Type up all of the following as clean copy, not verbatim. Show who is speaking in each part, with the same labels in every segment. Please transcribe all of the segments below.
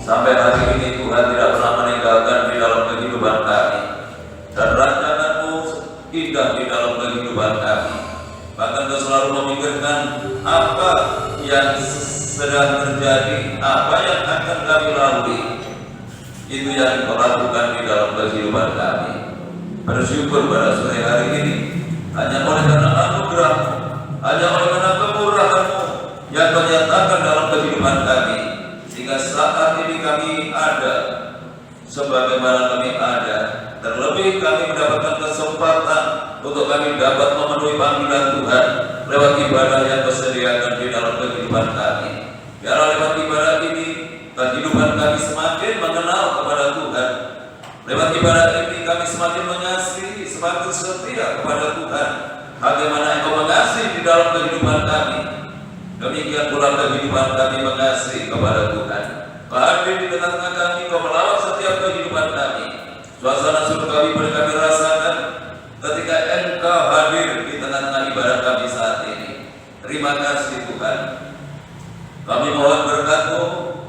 Speaker 1: Sampai hari ini Tuhan tidak pernah meninggalkan di dalam kehidupan kami, dan rancangan-Mu indah di dalam kehidupan kami. Bahkan Kau selalu memikirkan apa yang sedang terjadi, apa yang akan kami lalui. Itu yang Kau lakukan di dalam kehidupan kami. Bersyukur pada sore hari ini, hanya oleh karena anugerah-Mu, hanya oleh karena kemurahan-Mu, yang Kau nyatakan dalam kehidupan kami, sehingga saat ini kami ada sebagaimana kami ada. Terlebih kami mendapatkan kesempatan untuk kami dapat memenuhi panggilan Tuhan lewat ibadah yang Kau sediakan di dalam kehidupan kami. Biarlah lewat ibadah ini kehidupan kami semakin mengenal kepada Tuhan. Lewat ibadah ini kami semakin mengasihi, semakin setia kepada Tuhan. Bagaimana Engkau mengasihi di dalam kehidupan kami, demikian pula kehidupan kami mengasihi kepada Tuhan. Kau hadir di tengah-tengah kami, Kau melawat setiap kehidupan kami. Suasana surgawi boleh kami rasakan ketika Engkau hadir di tengah-tengah ibadah kami saat ini. Terima kasih Tuhan. Kami mohon berkat-Mu,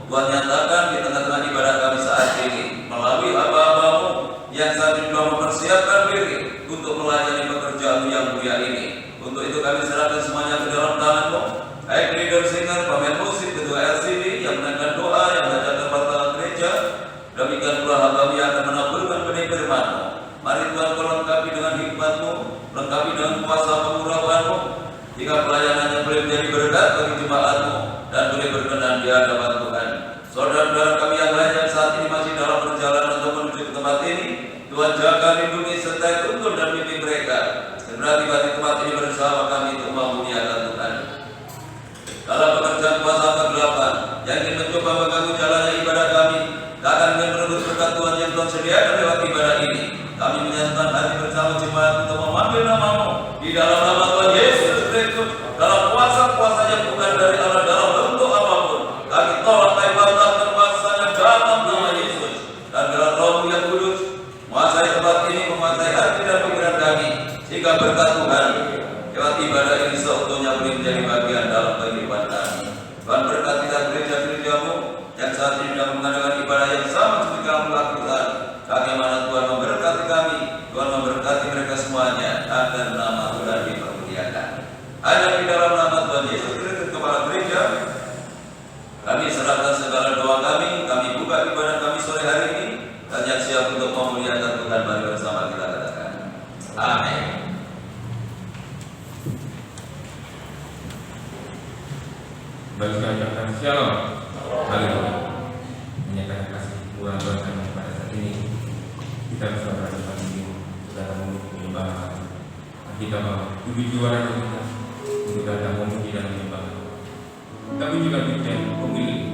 Speaker 1: Tuhan nyatakan di tengah-tengah ibadah kami saat ini melalui hamba-Hamba-Mu yang saat ini telah mempersiapkan diri untuk melayani pekerjaan yang mulia ini. Untuk itu kami serahkan semuanya ke dalam tangan-Mu, baik leader singer, pemain musik, ketua LCD yang menaikkan doa, yang baca kepala gereja, demikian pula hamba-Mu yang akan menaburkan benih firman-Mu. Mari Tuhan Kau lengkapi dengan hikmat-Mu, lengkapi dengan kuasa pengurapan-Mu, jika pelayanannya boleh menjadi berkat bagi jemaat-Mu dan boleh berkenan di hadapan Tuhan. Saudara-saudara kami yang lain yang saat ini masih dalam perjalanan untuk menuju ke tempat ini, Tuhan jaga, lindungi, sertai tuntun dan pimpin mereka. Segera tiba di tempat ini bersama kami untuk memuliakan Tuhan. Dalam pekerjaan kuasa kegelapan yang ingin mencoba mengganggu jalannya ibadah kami, akan ingin merebut berkat Tuhan yang Tuhan sediakan lewat ibadah ini, kami menyatakan hati bersama jemaat untuk memanggil nama-Mu di dalam nama Tuhan Yesus Kristus, dalam kuasa-kuasa yang bukan dari Allah, dalam bentuk apapun. Kami tolak kaitan kekuasaan dalam nama Yesus, dan dalam Roh-Mu yang kudus menguasai tempat ini, menguasai hati dan pikiran kami, sehingga berkat Tuhan lewat ibadah ini seutuhnya boleh menjadi bagian dalam kehidupan kami. Tuhan berkati gereja-gereja-Mu yang saat ini sedang mengadakan ibadah yang sama seperti yang melakukan. Bagaimana Tuhan memberkati kami, Tuhan memberkati mereka semuanya, agar nama Tuhan dipermuliakan. Hanya di dalam nama Tuhan Yesus Kristus, Kepala Gereja, kami serahkan segala doa kami buka ibadah kami sore hari ini, dan yang siap untuk memuliakan Tuhan. Mari bersama kita katakan, amin.
Speaker 2: Baik, kita ucapkan shalom. Haleluya. Menyatakan kasih Tuhan kami pada saat ini. Kita bersama tempat ini sudah menyembah kita menuju juara kita untuk datang memuji dan menyembah. Tapi juga kita pemilik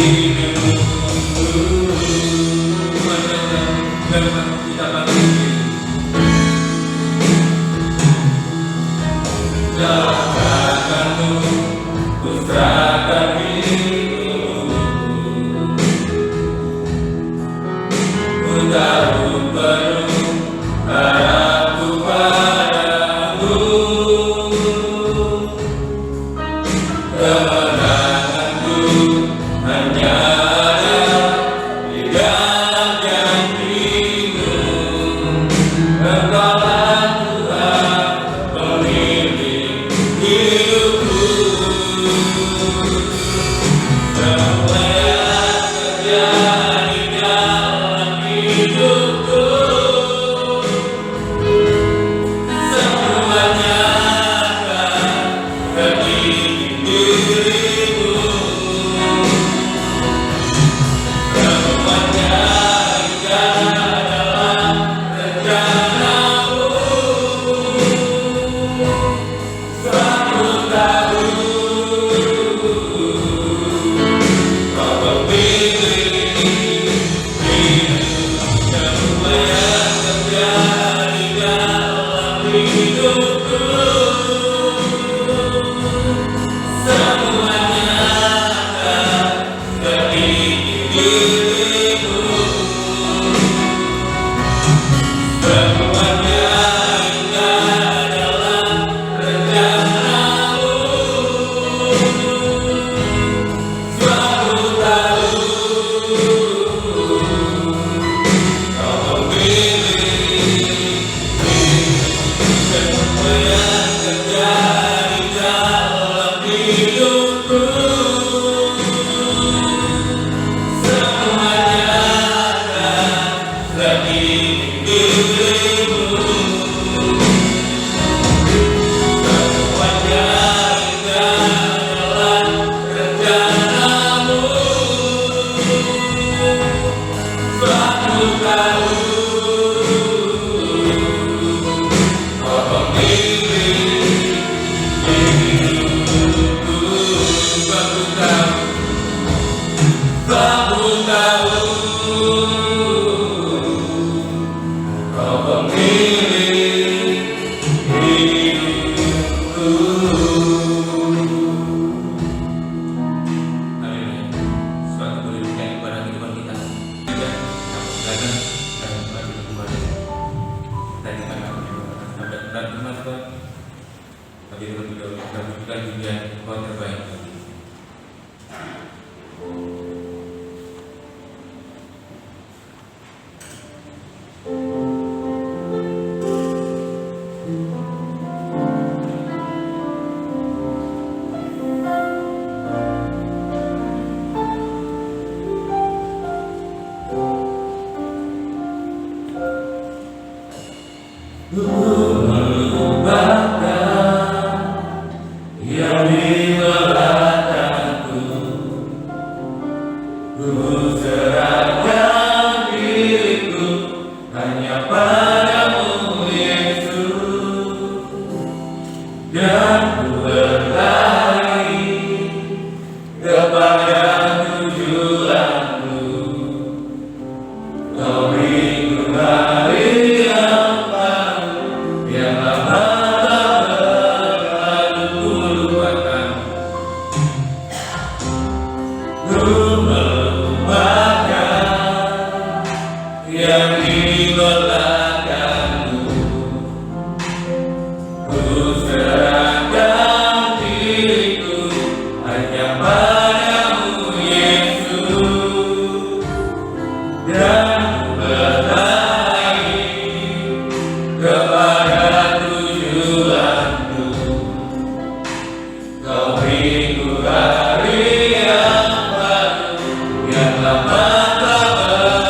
Speaker 3: Hidupku
Speaker 2: tahun penuh harapku padamu. Kemenanganku hanya ada di dalam janji-Mu. Engkaulah Tuhan pemilik hidupku. Semua yang terjadi dalam hidupku, semuanya akan terdidik dirimu. Semuanya indah dalam rencana-Mu. Aku tahu Kau pemilik hidup. Semua yang terjadi dalam hidupku, semuanya akan terdidik dirimu. Semuanya indah dalam rencana-Mu. Aku tahu Kau pemilik hidup. Semua yang terjadi dalam hidupku, semuanya akan terdidik dirimu. Semuanya indah dalam rencana-Mu. Aku tahu Kau pemilik hidupku. Aku tahu Kau pemilik hidupku. Haleluya. Suatu berlimpah kepada kehidupan kita. Juga belajar dan kembali kembali. Tadi karena sampai benar firman Tuhan, tapi terlebih dahulu kita butuhkan juga Tuhan terbaik bagi kita. Yang di belakangku, ku serahkan diriku hanya padamu Yesus, dan ku berlari kepada tujuanmu. Kau beriku hari yang baru, yang lama yang di belakangmu. Ku serahkan diriku hanya padamu Yesus, dan ku berlari kepada tujuanmu. Kau beriku hari yang baru, yang lama telah berlalu.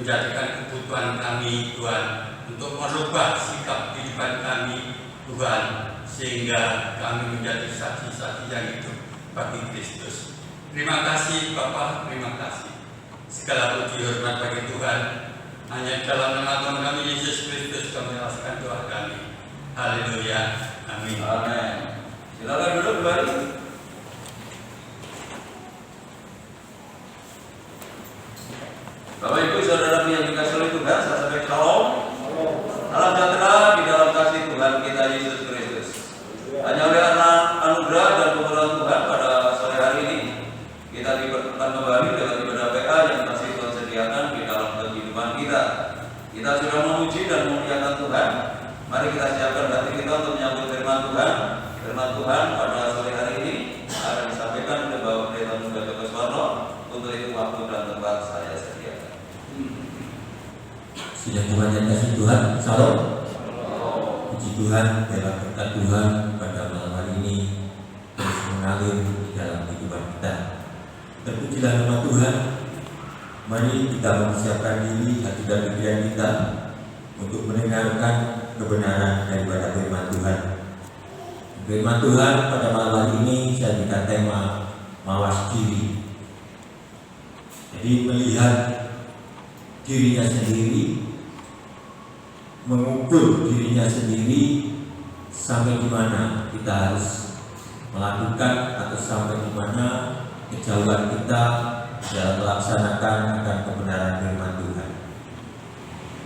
Speaker 3: menjadikan kebutuhan kami Tuhan untuk merubah sikap kehidupan kami Tuhan, sehingga kami menjadi saksi-saksi yang hidup bagi Kristus. Terima kasih Bapa, terima kasih. Segala puji hormat bagi Tuhan. Hanya dalam nama Tuhan kami Yesus Kristus kami menyelesaikan doa kami. Haleluya. Amin.
Speaker 1: Amin. Silakan duduk kembali. Bapak Ibu Saudara yang dikasihi oleh Tuhan, saya sampaikan shalom. Salam sejahtera di dalam kasih Tuhan kita Yesus Kristus. Hanya oleh anugerah dan kemurahan Tuhan pada sore hari ini kita dipertemukan kembali dengan ibadah PA yang masih Tuhan sediakan di dalam kehidupan kita. Kita sudah memuji dan memuliakan Tuhan. Mari kita siapkan hati kita untuk menyambut firman Tuhan. Firman Tuhan pada sore hari ini akan disampaikan oleh Bapak Pendeta Muda Joko Suwarno. Untuk itu waktu dan tempat saya sediakan.
Speaker 4: Sudah Tuhan yang kasih Tuhan, salam. Puji Tuhan, dalam berkat Tuhan pada malam hari ini terus mengalir di dalam kehidupan kita. Terpujilah nama Tuhan. Mari kita mempersiapkan diri, hati dan pikiran kita untuk mendengarkan kebenaran daripada firman Tuhan. Firman Tuhan pada malam hari ini saya berikan tema mawas diri. Jadi melihat dirinya sendiri, mengukur dirinya sendiri sampai di mana kita harus melakukan atau sampai di mana kejauhan kita dalam melaksanakan akan kebenaran firman Tuhan.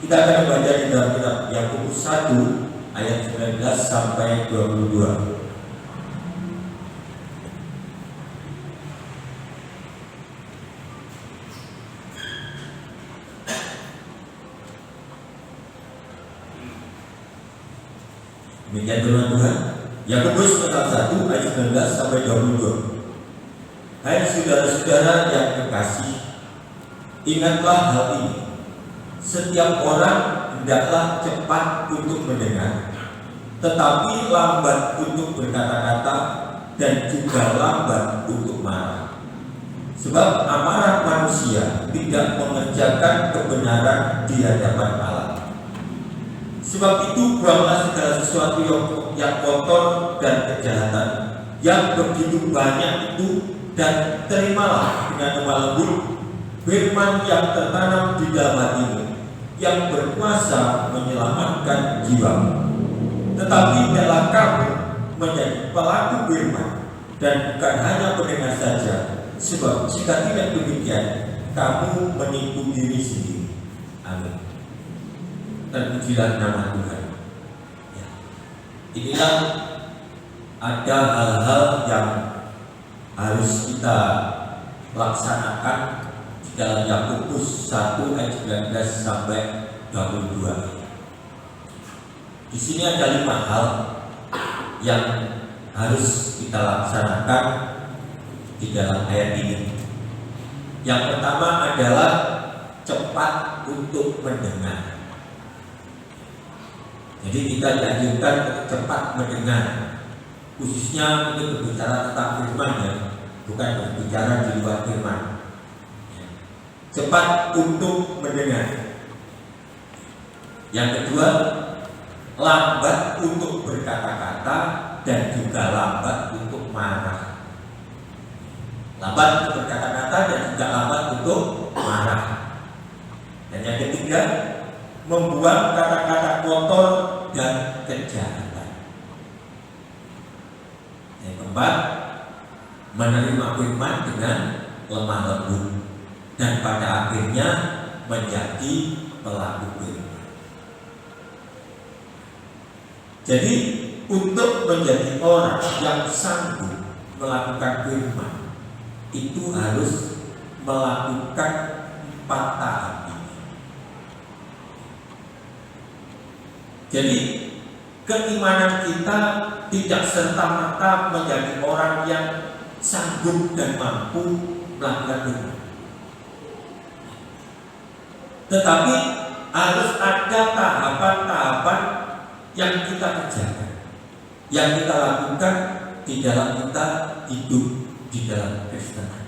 Speaker 4: Kita akan membaca di dalam kitab Yakobus 1 ayat 19 sampai 22. Demikian firman Tuhan. Yakobus pasal 1 ayat 19 sampai 22. Hai saudara-saudara yang kekasih, ingatlah hal ini. Setiap orang hendaklah cepat untuk mendengar, tetapi lambat untuk berkata-kata dan juga lambat untuk marah. Sebab amarah manusia tidak mengerjakan kebenaran di hadapan Allah. Sebab itu buanglah segala sesuatu yang kotor dan kejahatan yang begitu banyak itu, dan terimalah dengan lemah lembut firman yang tertanam di dalam hatimu, yang berkuasa menyelamatkan jiwamu. Tetapi hendaklah kamu menjadi pelaku firman dan bukan hanya pendengar saja, sebab jika tidak demikian kamu menipu diri sendiri. Amin. Terpujilah nama Tuhan. Ya. Inilah ada hal-hal yang harus kita laksanakan di dalam Yakobus 1 ayat 19 sampai 22. Di sini ada 5 hal yang harus kita laksanakan di dalam ayat ini. Yang pertama adalah cepat untuk mendengar. Jadi kita dianjurkan untuk cepat mendengar, khususnya untuk berbicara tentang firman, ya, bukan berbicara di luar firman. Cepat untuk mendengar. Yang kedua, lambat untuk berkata-kata dan juga lambat untuk marah. Lambat untuk berkata-kata dan juga lambat untuk marah. Dan yang ketiga, membuang kata-kata kotor dan kejahatan. Yang keempat, menerima firman dengan lemah lembut dan pada akhirnya menjadi pelaku firman. Jadi untuk menjadi orang yang sanggup melakukan firman itu harus melakukan 4 tahap ini. Jadi keimanan kita tidak serta-merta menjadi orang yang sanggup dan mampu melakukan firman. Tetapi harus ada tahapan-tahapan yang kita kerjakan, yang kita lakukan di dalam kita hidup di dalam Kristenan.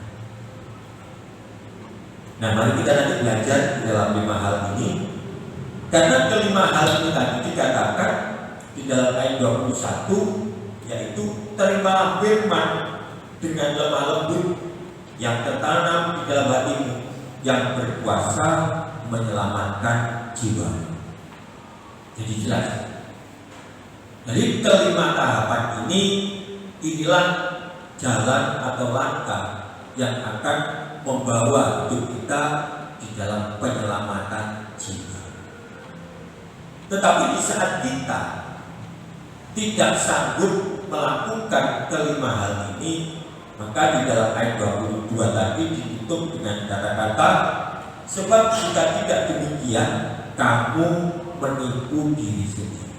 Speaker 4: Nah, mari kita nanti belajar di dalam 5 hal ini. Karena kelima hal itu tadi dikatakan di di dalam ayat 21, yaitu terimalah firman dengan lemah lembut yang tertanam di dalam hatimu, yang berkuasa menyelamatkan jiwa. Jadi jelas. Jadi kelima tahapan ini, inilah jalan atau langkah yang akan membawa hidup kita di dalam penyelamatan jiwa. Tetapi di saat kita tidak sanggup melakukan kelima hal ini, maka di dalam ayat 22 tadi ditutup dengan kata-kata, sebab jika tidak demikian, kamu menipu diri sendiri.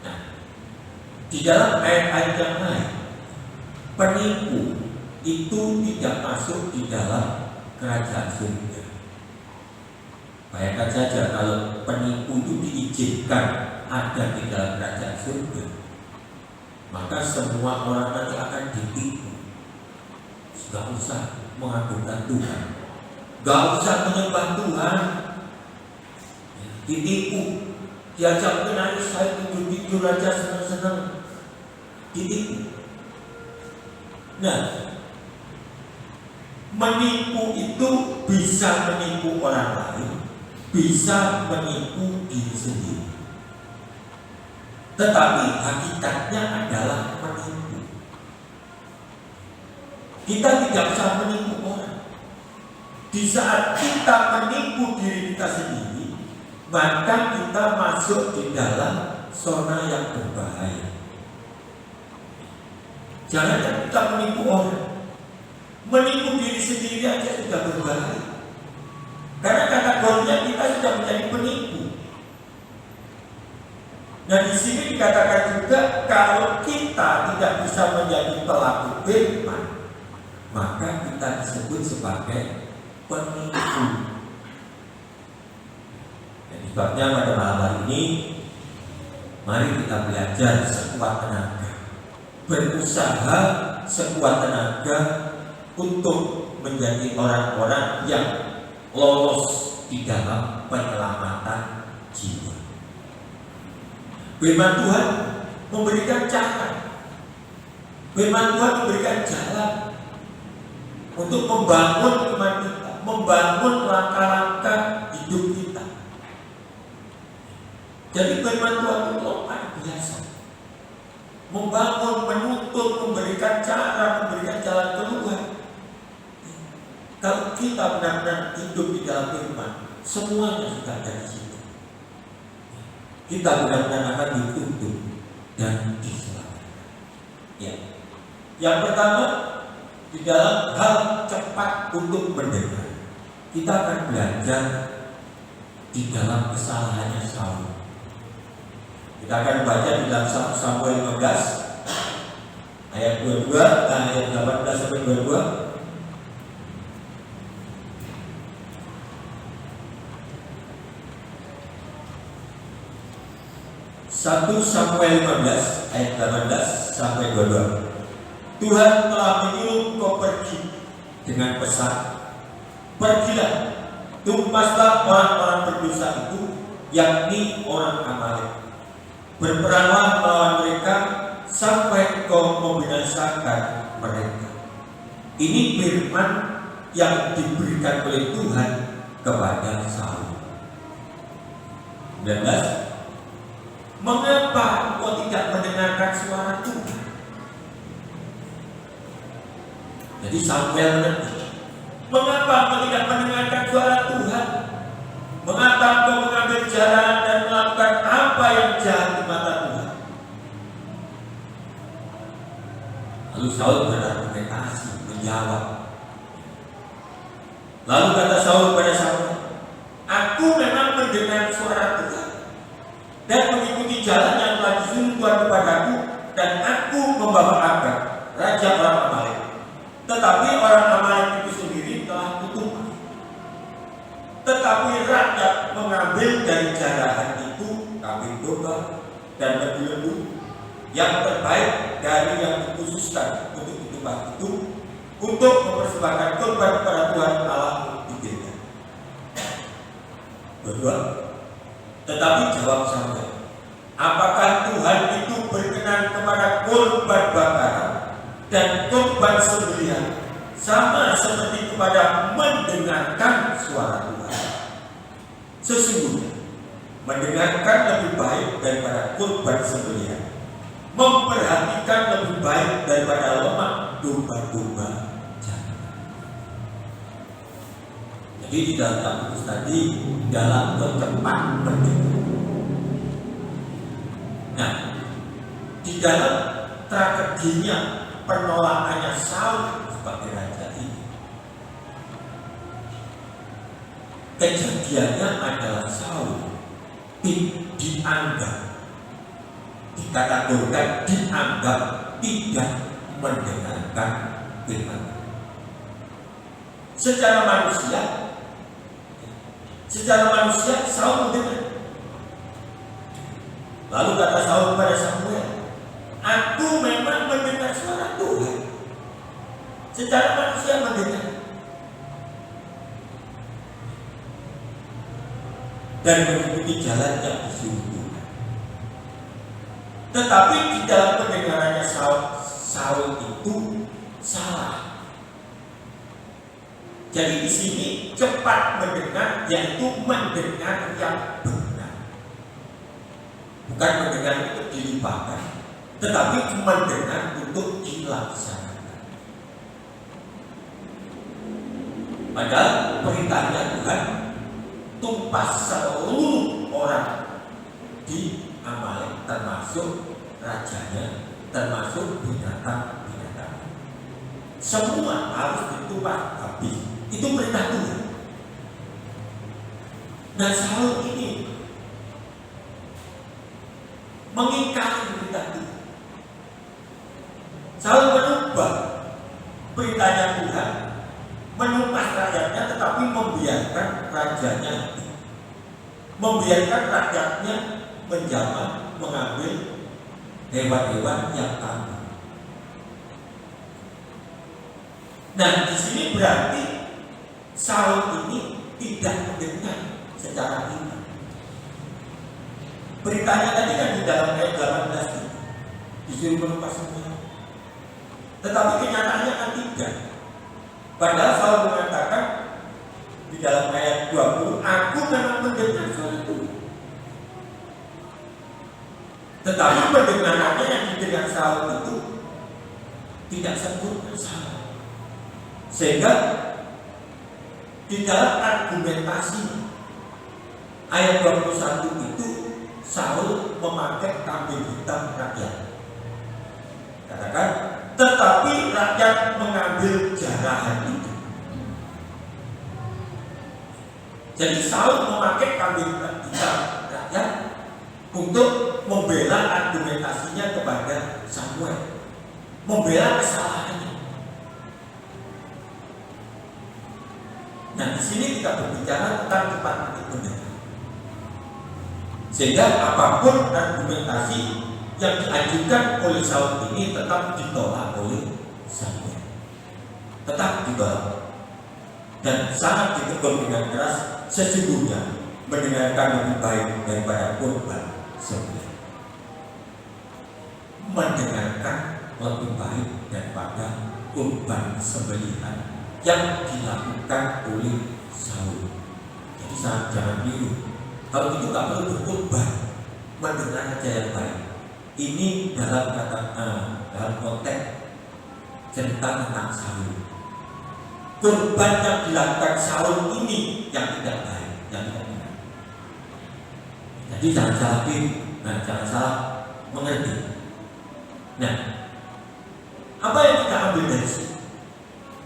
Speaker 4: Nah, di dalam ayat-ayat yang lain, penipu itu tidak masuk di dalam kerajaan surga. Bayangkan saja kalau penipu itu diizinkan ada di dalam kerajaan surga, maka semua orang nanti akan ditipu. Gak usah mengagungkan Tuhan, gak usah menyembah Tuhan, ditipu, diajak menangis, saya tidur aja senang-senang, ditipu. Nah, menipu itu bisa menipu orang lain, bisa menipu diri sendiri. Tetapi hakikatnya adalah menipu. Kita tidak bisa menipu orang. Di saat kita menipu diri kita sendiri, maka kita masuk di dalam zona yang berbahaya. Jangan kita menipu orang. Menipu diri sendiri aja sudah berbahaya. Karena kategorinya kita sudah menjadi penipu. Nah, di sini dikatakan juga kalau kita tidak bisa menjadi pelaku firman, maka kita disebut sebagai penipu. Jadi sebabnya pada malam hari ini, mari kita belajar sekuat tenaga, berusaha sekuat tenaga untuk menjadi orang-orang yang lolos di dalam penyelamatan jiwa. Firman Tuhan memberikan cara, firman Tuhan memberikan jalan untuk membangun iman kita, membangun langkah-langkah hidup kita. Jadi firman Tuhan itu luar biasa, membangun, menuntut, memberikan cara, memberikan jalan keluar. Kalau kita benar-benar hidup di dalam firman, semuanya sudah ada di situ. Kita benar-benar akan dituntut dan diselamatkan. Ya. Yang pertama, di dalam hal cepat untuk mendengar, kita akan belajar di dalam kesalahannya Saul. Kita akan baca di dalam 1 Samuel 15 ayat 22 dan ayat 18 sampai 22. 1 Samuel 15 ayat 18 sampai 22. Tuhan telah menyuruh kau pergi dengan pesan, pergilah, tumpaslah orang-orang berdosa itu, yakni orang Amalek. Berperanglah melawan mereka sampai kau membinasakan mereka. Ini firman yang diberikan oleh Tuhan kepada Saul. 19. Mengapa kau tidak mendengarkan suara Tuhan? Jadi Samuel mengerti. Mengapa kau tidak mendengarkan suara Tuhan? Mengapa kau mengambil jalan dan melakukan apa yang jahat di mata Tuhan? Lalu Saul berargumentasi, menjawab. Lalu kata Saul pada Samuel, aku memang mendengar suara Tuhan dan mengikuti jalan yang telah disuruh Tuhan kepadaku, dan aku membawa Agag, raja orang Amalek. Tetapi orang Amalek itu sendiri telah kutumbas. Tetapi rakyat mengambil dari jarahan itu kambing domba dan lembu-lembu yang terbaik dari yang dikhususkan untuk ditumbas itu, untuk mempersembahkan korban kepada Tuhan Allah di Gibeon. Berdua. Tetapi jawab Samuel, apakah Tuhan itu berkenan kepada korban bakaran dan korban sembelihan sama seperti kepada mendengarkan suara Tuhan? Sesungguhnya mendengarkan lebih baik daripada korban sembelihan, memperhatikan lebih baik daripada lemak domba-domba jantan. Jadi di dalam Paulus tadi dalam ketempat mendengar. Nah, di dalam tragedinya penolakannya Saul sebagai raja ini, kejadiannya adalah Saul dianggap tidak mendengarkan firman. Secara manusia Saul mendengar. Lalu kata Saul kepada Samuel, aku memang mendengar suara Tuhan. Secara manusia mendengar. Dan mengikuti jalan yang disuruh Tuhan. Tetapi di dalam pendengarannya Saul itu salah. Jadi di sini cepat mendengar, yaitu mendengar yang benar. Bukan mendengar untuk dilupakan, tetapi mendengar untuk dilaksanakan. Padahal perintahnya Tuhan tumpas seluruh orang di Amalek, termasuk rajanya, termasuk binatang-binatang. Semua harus ditumpas habis. Itu perintah Tuhan. Nah, Saul ini mengingkari perintah Tuhan. Saul menubah perintahnya Tuhan, menumpas rakyatnya, tetapi membiarkan rajanya, membiarkan rakyatnya menjamah, mengambil hewan-hewan yang tangguh. Nah, di sini berarti Saul ini tidak mendengar secara iman. Beritanya tadi kan di dalam ayat 18 itu disuruh menumpas semua, tetapi kenyataannya kan tidak. Padahal Saul mengatakan di dalam ayat 20, aku memang mendengar suara Tuhan. Tetapi pendengarannya yang didengar Saul itu tidak sempurna, salah. Sehingga di dalam argumentasi ayat 21 itu Saul memakai kambing hitam rakyat. Katakan, tetapi rakyat mengambil jarahan itu. Jadi Saul memakai kambing hitam rakyat untuk membela argumentasinya kepada Samuel, membela kesalahannya. Nah, di sini kita berbicara tentang tempat mendengar. Sehingga apapun argumentasi yang diajukan oleh Saul ini tetap ditolak oleh Samuel, tetap ditolak dan sangat ditegur dengan keras. Sesungguhnya mendengarkan lebih baik daripada korban sembelihan. Mendengarkan lebih baik daripada korban sembelihan yang dilakukan oleh Saul. Jadi jangan keliru. Kalau itu tak perlu berkorban, mendengar aja yang baik. Ini dalam dalam konteks cerita tentang Saul. Korban yang dilakukan Saul ini yang tidak baik, yang tidak benar. Jadi jangan salah kiri, jangan salah mengerti. Nah, apa yang kita ambil dari sini?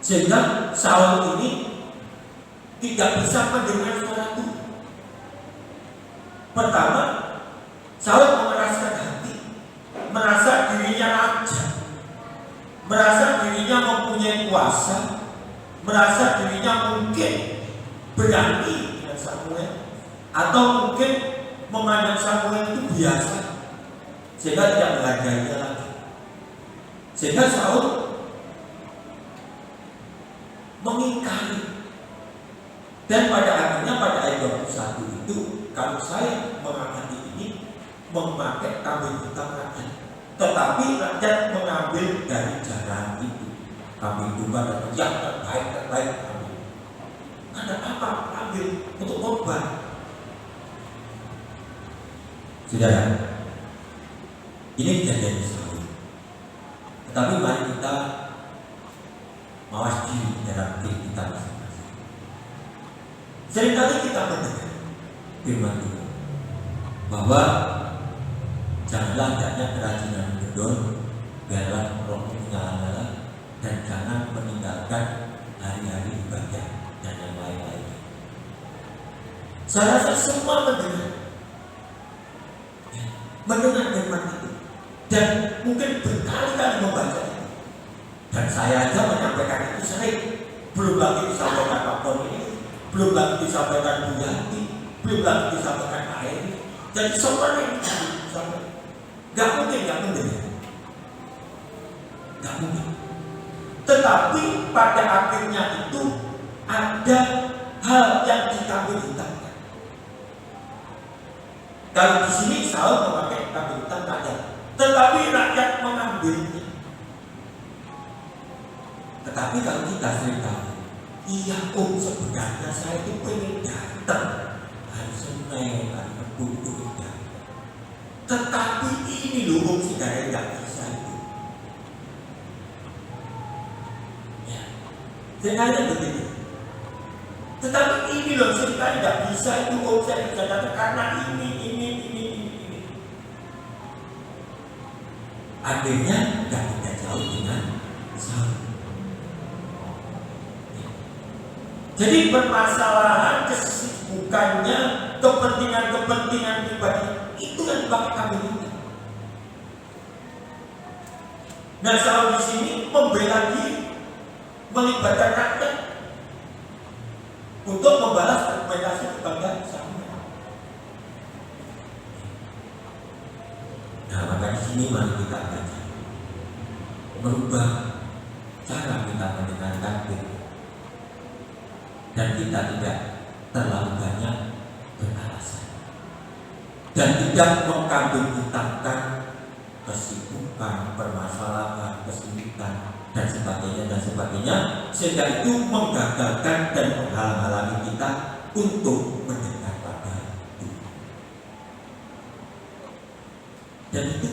Speaker 4: Sehingga Saul ini tidak bisa mendengar suara Tuhan. Pertama, Saul mengeraskan hati, merasa dirinya raja, merasa dirinya mempunyai kuasa, merasa dirinya mungkin berani dengan Samuel, atau mungkin memandang Samuel itu biasa, sehingga tidak menghargainya lagi. Sehingga Saul mengingkari. Dan pada akhirnya pada ayat 21 itu, kalau saya memakai kambing hitam rakyat, tetapi rakyat mengambil dari jalan itu. Kambing domba dan yang terbaik kambing. Ada apa ambil untuk korban? Saudara, ini kejadian Israel. Tetapi mari kita mawas diri dalam diri kita masing-masing. Seringkali kita mendengar firman Tuhan bahwa janganlah hendaknya kerajinan gedor, biarlah roh menyala-nyala, dan jangan meninggalkan hari-hari ibadah dan yang lain-lain. Saya rasa semua mendengar firman itu, dan mungkin berkali-kali membaca itu. Dan saya aja menyampaikan itu sering. Belum lagi disampaikan Pak Pon ini, belum lagi disampaikan Bu Yanti, belum lagi disampaikan Pak Eri. Jadi semua yang disampaikan, nggak mungkin nggak mendengar, nggak mungkin. Tetapi pada akhirnya itu ada hal yang dikambing hitamkan. Kalau di sini Saul memakai kambing hitam rakyat, tetapi rakyat mengambilnya. Tetapi kalau kita sering tahu, iya sebenarnya saya itu pengen datang hari Senin, hari Rabu itu datang. Tetapi ini loh saudara nggak bisa itu. Ya, sebenarnya begitu. Tetapi ini loh sebenarnya nggak bisa itu saya bisa datang karena ini. Akhirnya nggak kita jauh dengan Saul. Jadi permasalahan kesibukannya, kepentingan pribadi itu yang dipakai kambing hitam. Nah, Saul di sini membela diri, melibatkan rakyat untuk membalas argumentasi kepada Saul. Nah, maka di sini mari kita belajar merubah cara kita mendengarkan firman. Dan kita tidak terlalu banyak beralasan dan tidak mengkambing hitamkan kesibukan, permasalahan, kesulitan dan sebagainya, sehingga itu menggagalkan dan menghalang-halangi kita untuk mendengar pada Tuhan. Dan itu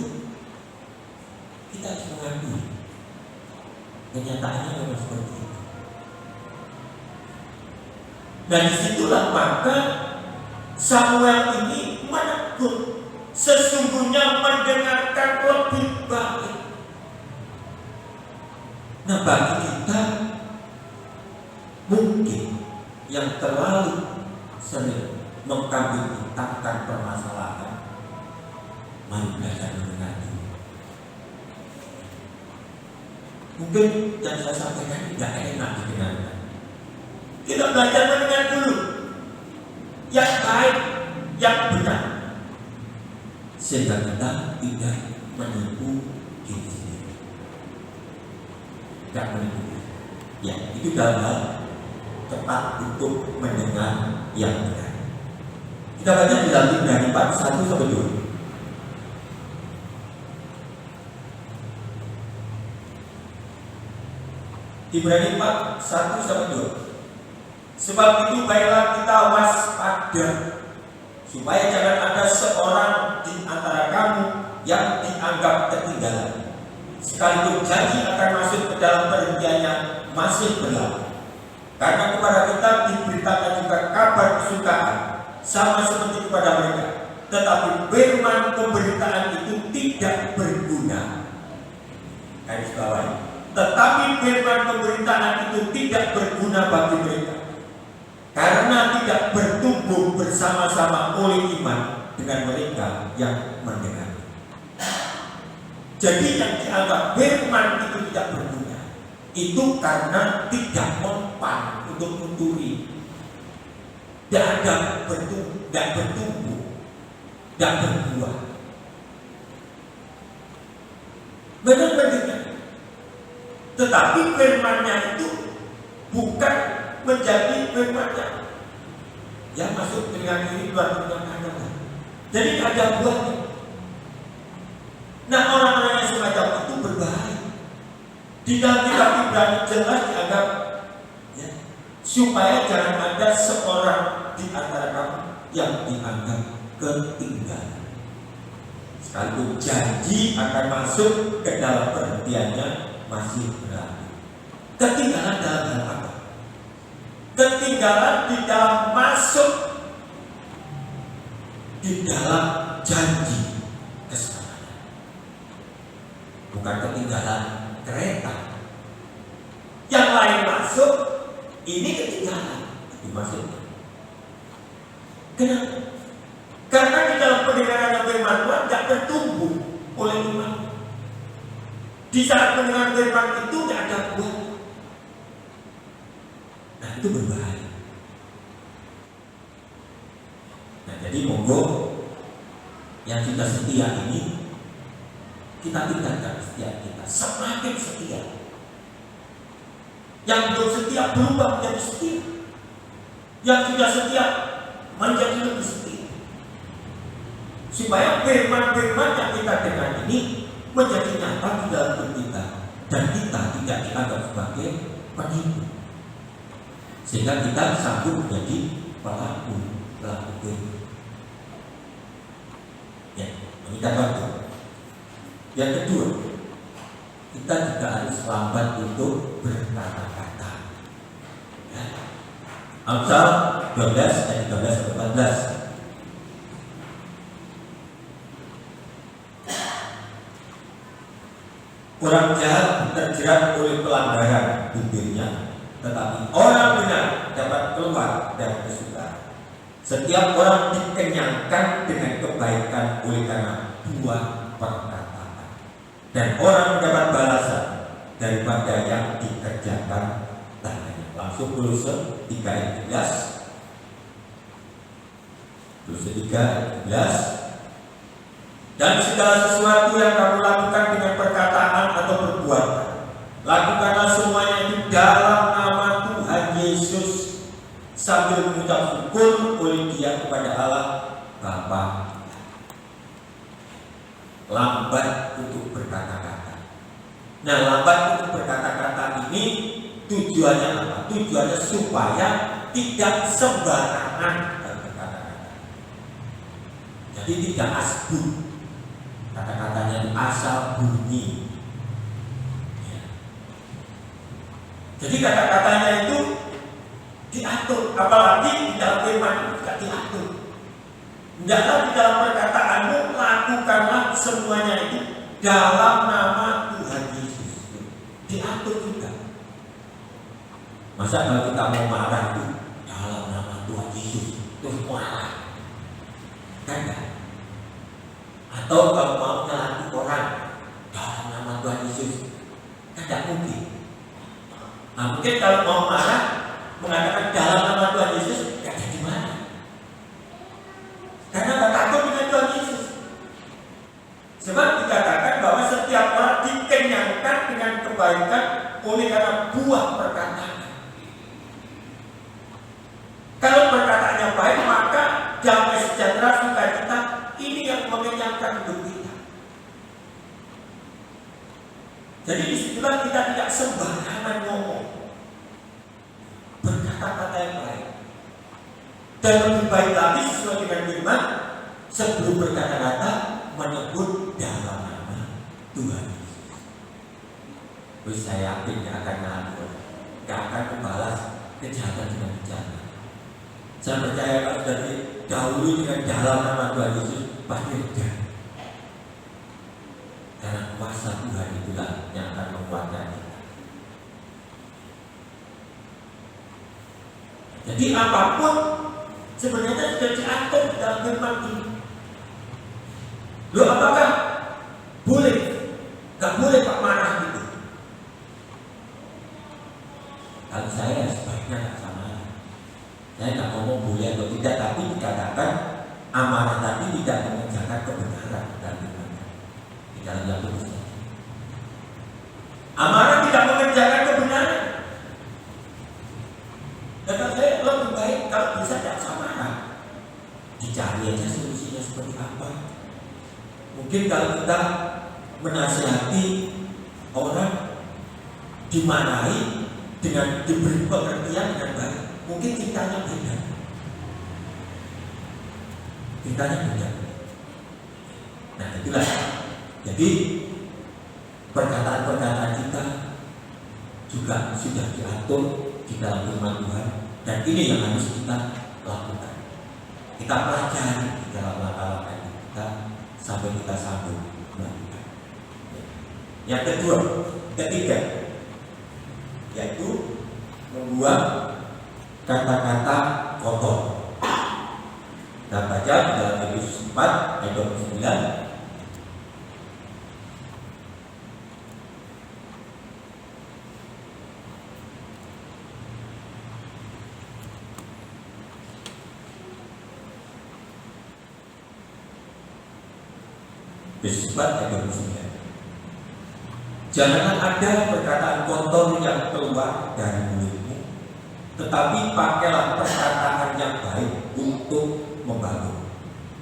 Speaker 4: kita harus mengakui kenyataannya memang seperti itu. Dan disitulah maka Samuel ini menegur, sesungguhnya mendengarkan lebih baik. Nah, bagi kita mungkin yang terlalu sering mengkambing hitamkan permasalahan, mari belajar mendengar dulu. Mungkin yang saya sampaikan tidak enak didengarkan. Kita belajar mendengar dulu yang baik, yang benar, sehingga kita tidak menipu diri sendiri. Tidak menipu. Ya, itu dalam hal tepat untuk mendengar yang benar. Kita baca di dalam Ibrani 4, 1-2. Ibrani 4, 1-2. Sebab itu baiklah kita waspada, supaya jangan ada seorang di antara kamu yang dianggap ketinggalan, sekalipun janji akan masuk ke dalam perhentiannya masih berlaku. Karena kepada kita diberitakan juga kabar kesukaan, sama seperti kepada mereka, tetapi firman pemberitaan itu tidak berguna. Garis bawah. Tetapi firman pemberitaan itu tidak berguna bagi mereka, karena tidak bertumbuh bersama-sama oleh iman dengan mereka yang mendengar. Jadi yang dianggap firman itu tidak berguna, itu karena tidak mempan untuk mencuri, tidak bertumbuh, tidak berbuah. Benar-benar. Tetapi firman-Nya itu bukan menjadi firman-Nya yang masuk dengan diri, keluar dengan kanan. Jadi ada buahnya. Di dalam kitab Ibrani jelas dianggap ya, supaya jangan ada seorang di antara kamu yang dianggap ketinggalan. Sekalipun janji akan masuk ke dalam perhentiannya masih berlaku. Ketinggalan dalam hal apa? Ketinggalan di dalam masuk di dalam janji keselamatan. Bukan ketinggalan kereta. Yang lain masuk, ini ketinggalan. Tapi masuknya. Kenapa? Karena di dalam pendengaran firman Tuhan tidak bertumbuh oleh iman. Di saat pendengaran firman itu tidak ada buah. Nah, itu berbahaya. Nah, jadi monggo yang sudah setia ini kita tingkatkan setia kita, semakin setia. Yang belum setia berubah menjadi setia. Yang sudah setia menjadi lebih setia. Supaya firman-firman yang kita dengar ini menjadi nyata di dalam hidup kita dan kita tidak dianggap sebagai penipu. Sehingga kita sanggup menjadi pelaku firman. Ya, mengikat waktu. Yang kedua, kita juga harus lambat untuk berkata-kata. Ya. Amsal 12 ayat 13 sampai 14. Orang jahat terjerat oleh pelanggaran bibirnya, tetapi orang benar dapat keluar dari kesukaran. Setiap orang dikenyangkan dengan kebaikan oleh karena buah perkataan, dan orang mendapat balasan daripada yang dikerjakan tangannya. Langsung Kolose 3 ayat 11. Kolose 3 ayat 11. Dan segala sesuatu yang kamu lakukan dengan perkataan atau perbuatan, lakukanlah semuanya itu dalam nama Tuhan Yesus, sambil mengucap syukur oleh Dia kepada Allah Bapa. Lambat untuk berkata-kata. Nah, lambat untuk berkata-kata ini tujuannya apa? Tujuannya supaya tidak sembarangan berkata-kata. Jadi tidak asbun. Kata-katanya asal bunyi. Ya. Jadi kata-katanya itu diatur, apalagi di dalam firman itu tidak diatur. Tidaklah di dalam perkataanmu, lakukanlah semuanya itu dalam nama Tuhan Yesus. Diatur juga. Masa kalau kita mau marah itu dalam nama Tuhan Yesus terus marah, kan enggak? Atau kalau mau menyalahkan orang dalam nama Tuhan Yesus, tidak mungkin. Nah, mungkin kalau mau marah mengatakan dalam nama Tuhan Yesus, tidak jadi marah. Karena tidak takut dengan Tuhan Yesus. Sebab dikatakan bahwa setiap orang dikenyangkan dengan kebaikan oleh karena buah perkataan. Kalau perkataannya baik, maka damai sejahtera sukacita ini yang mengenyangkan hidup kita. Jadi disitulah kita tidak sembarangan ngomong, berkata-kata yang baik. Dan lebih baik lagi sesuai dengan firman, sebelum berkata-kata menyebut dalam nama Tuhan Yesus. Terus saya yakin tidak akan ngabur, tidak akan membalas kejahatan dengan kejahatan. Saya percaya kalau dari dahulu dengan dalam nama Tuhan Yesus pasti ada. Karena kuasa Tuhan itulah yang akan menguatkan kita. Jadi apapun sebenarnya sudah diatur dalam firman ini. Loh, apakah boleh? Gak boleh Pak marah gitu. Kalau saya sebaiknya gak sama. Saya gak ngomong boleh atau tidak, tapi dikatakan amarah tadi tidak mengerjakan kebenaran dan firman di dalam yang tulis. Amarah tidak mengerjakan kebenaran. Dan saya lebih baik kalau bisa tidak sama. Dicari aja solusinya seperti apa. Mungkin kalau kita menasihati orang, dimarahi dengan diberi pengertian dengan baik, mungkin cintanya beda. Cintanya beda. Nah itulah. Jadi perkataan-perkataan kita juga sudah diatur di dalam firman Tuhan, dan ini yang harus kita lakukan. Kita pelajari di dalam langkah-langkah kita sampai kita sambung melakukan. Yang ketiga, yaitu membuang kata-kata kotor. Kita baca di dalam Efesus 4 ayat 29. Efesus 4 ayat 29. Janganlah ada perkataan kotor yang keluar dari mulutmu, tetapi pakailah perkataan yang baik untuk membangun,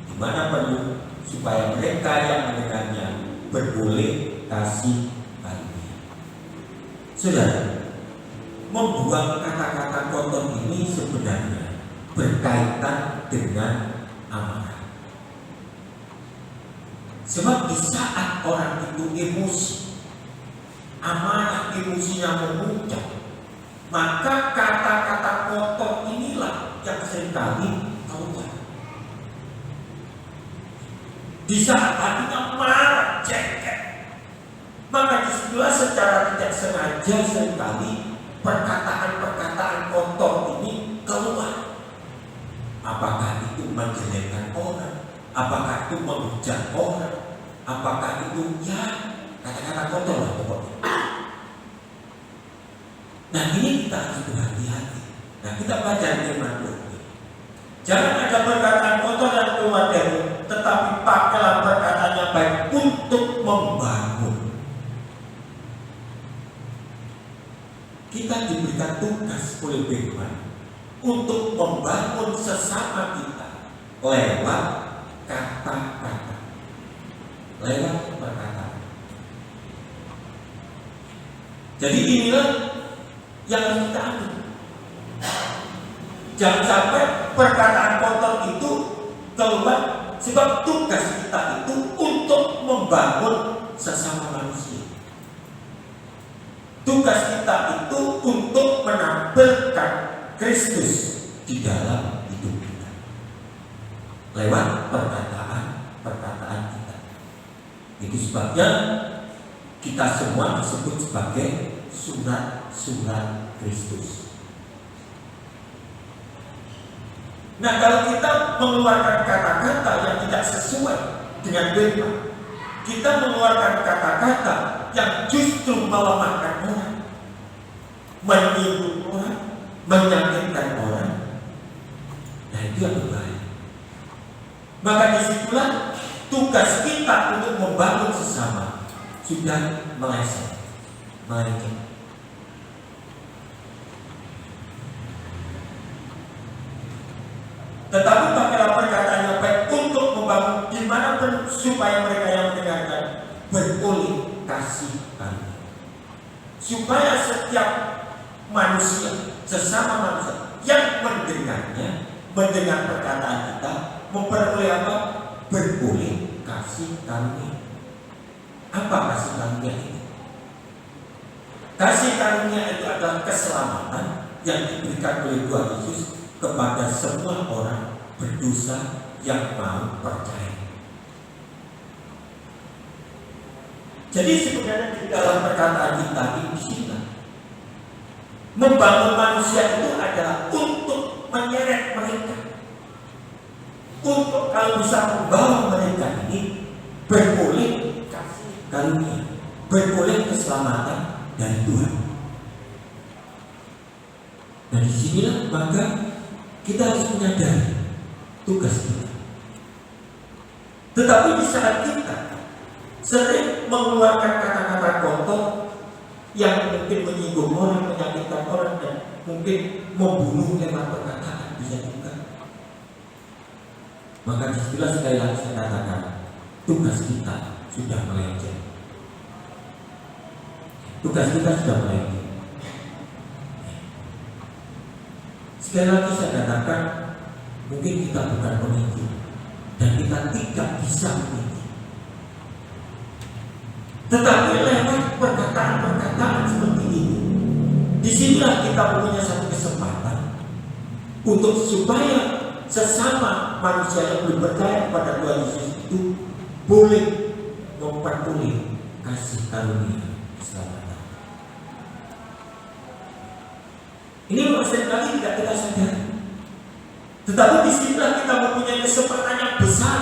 Speaker 4: di mana perlu, supaya mereka yang mendengarnya beroleh kasih karunia. Saudara, membuang kata-kata kotor ini sebenarnya berkaitan dengan amarah. Sebab di saat orang itu emosi, amarah emosinya memuncak, maka kata-kata kotor inilah yang seringkali keluar. Di saat hatinya marah, cengkeh, maka disitulah secara tidak sengaja seringkali perkataan-perkataan kotor ini keluar. Apakah itu menjelekkan orang? Apakah itu menghujat orang? Apakah itu kata-kata kotor lah pokoknya. Nah ini kita harus berhati-hati. Nah kita baca firman Tuhan. Jangan ada perkataan kotor yang keluar dari, tetapi pakailah perkataan yang baik untuk membangun. Kita diberikan tugas oleh firman untuk membangun sesama kita lewat kata-kata, lewat perkataan. Jadi inilah yang harus kita ambil. Jangan sampai perkataan kotor itu keluar, sebab tugas kita itu untuk membangun sesama manusia. Tugas kita itu untuk menampilkan Kristus di dalam hidup kita lewat perkataan kita. Itu sebabnya kita semua disebut sebagai surat-surat Kristus. Nah, kalau kita mengeluarkan kata-kata yang tidak sesuai dengan firman, kita mengeluarkan kata-kata yang justru melemahkan orang, menyinggung orang, menyakitkan orang, nah itu yang berbahaya. Maka disitulah tugas kita untuk membangun sesama sudah meleset, melenceng. Tetapi pakailah perkataan yang baik untuk membangun, dimanapun, supaya mereka yang mendengarkan beroleh kasih karunia. Supaya setiap manusia, sesama manusia yang mendengarnya, mendengar perkataan kita, memperoleh apa? Beroleh kasih karunia. Apa kasih karunia itu? Kasih karunia itu adalah keselamatan yang diberikan oleh Tuhan Yesus kepada semua orang berdosa yang mau percaya. Jadi sebenarnya di dalam perkataan kita ini, membangun manusia itu adalah untuk menyeret mereka, untuk kalau bisa membawa mereka ini beroleh kasih karunia, beroleh keselamatan dari Tuhan. Dan disinilah maka kita harus menyadari tugas kita. Tetapi di saat kita sering mengeluarkan kata-kata kotor yang mungkin menyinggung orang, menyakitkan orang, dan mungkin membunuh lewat perkataan, bisa juga. Maka disitulah sekali lagi saya katakan, tugas kita sudah melenceng. Tugas kita sudah melenceng. Sekali lagi saya katakan, mungkin kita bukan pemimpin dan kita tidak bisa memimpin. Tetapi lewat perkataan-perkataan seperti ini, disinilah kita punya satu kesempatan untuk supaya sesama manusia yang belum percaya kepada Tuhan Yesus itu boleh memperoleh kasih karunia keselamatan. Ini memang seringkali tidak kita sadari. Tetapi disinilah kita mempunyai kesempatan yang besar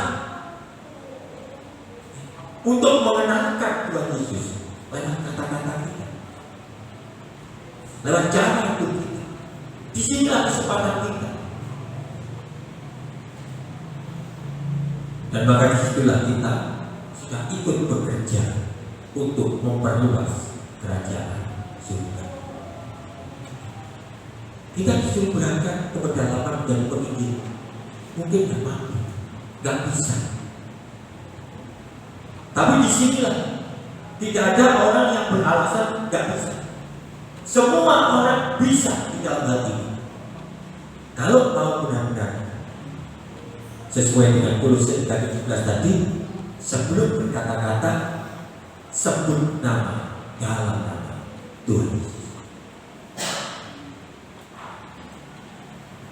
Speaker 4: untuk mengenalkan Tuhan Yesus lewat kata-kata kita, lewat cara hidup kita. Disinilah kesempatan kita. Dan maka disitulah kita sudah ikut bekerja untuk memperluas kerajaan surga. Kita disuruh berangkat ke pedalaman dan pemimpin, mungkin tidak mampu, nggak bisa. Tapi disinilah tidak ada orang yang beralasan nggak bisa. Semua orang bisa di dalam hati. Kalau mau benar-benar sesuai dengan Kolose 3:17 tadi, sebelum berkata-kata sebut nama dalam nama Tuhan Yesus.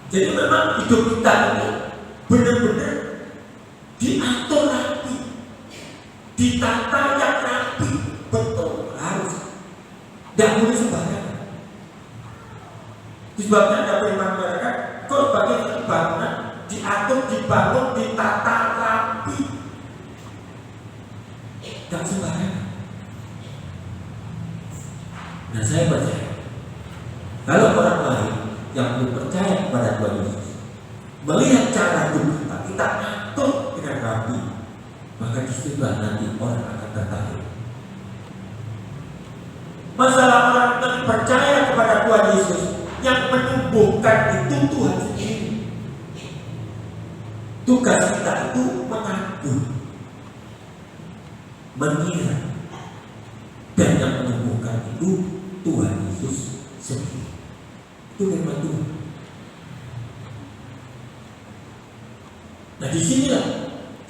Speaker 4: Jadi memang hidup kita ini benar-benar diatur rapi, ditata yang rapi, betul, harus, tidak boleh sembarangan. Sebabnya ada firman mereka, kok sebagai bangunan diatur, dibangun, ditata rapi, tidak sembarangan. Nah, saya percaya kalau orang lain yang belum percaya kepada Tuhan Yesus melihat cara hidup kita atur dengan rapi, maka disitulah nanti orang akan tertarik. Masalah orang yang percaya kepada Tuhan Yesus yang menumbuhkan itu Tuhan sendiri. Tugas kita itu mengatur, mengira, dan yang menumbuhkan itu Tuhan Yesus sendiri. Itu firman Tuhan. Nah, disinilah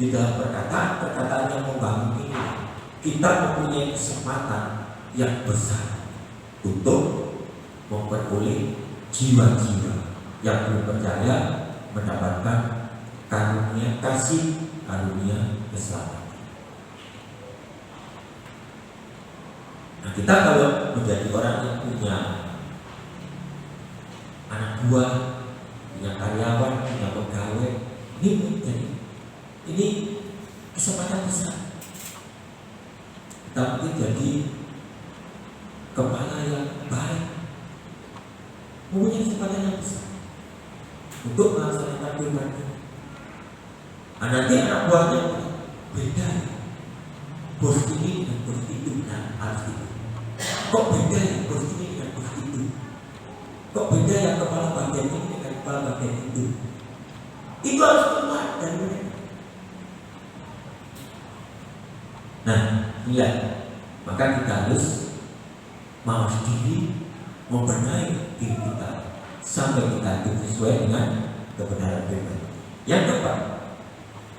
Speaker 4: di dalam perkataan yang membangun ini kita mempunyai kesempatan yang besar untuk memperoleh jiwa-jiwa yang belum percaya mendapatkan karunia kasih, karunia keselamatan. Nah, kita kalau menjadi orang yang punya anak buah, punya karyawan, punya pegawai, ini kesempatan besar. Kita mungkin jadi kepala yang baik, mempunyai kesempatan yang besar untuk melaksanakan firman Tuhan. Nanti anak buahnya beda, bos ini dengan bos itu, nah harus itu. Kok beda ya bos ini dengan bos itu? Kok beda ya kepala bagian ini dengan kepala bagian itu? Itu harus keluar dari mereka. Nah, iya, maka kita harus mawas diri, membenahi diri kita sampai kita hidup sesuai dengan kebenaran firman. Yang keempat,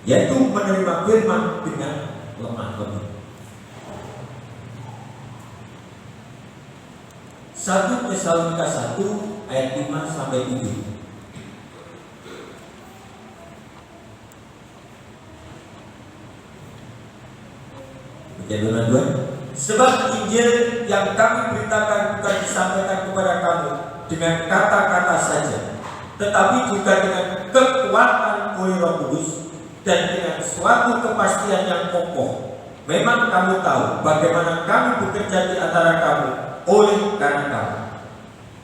Speaker 4: yaitu menerima firman dengan lemah lembut. 1 Tesalonika 1 ayat 5 sampai 7. Firman Tuhan, sebab Injil yang kami beritakan bukan disampaikan kepada kamu dengan kata-kata saja, tetapi juga dengan kekuatan oleh Roh Kudus dan dengan suatu kepastian yang kokoh. Memang kamu tahu bagaimana kami bekerja di antara kamu oleh karena kamu,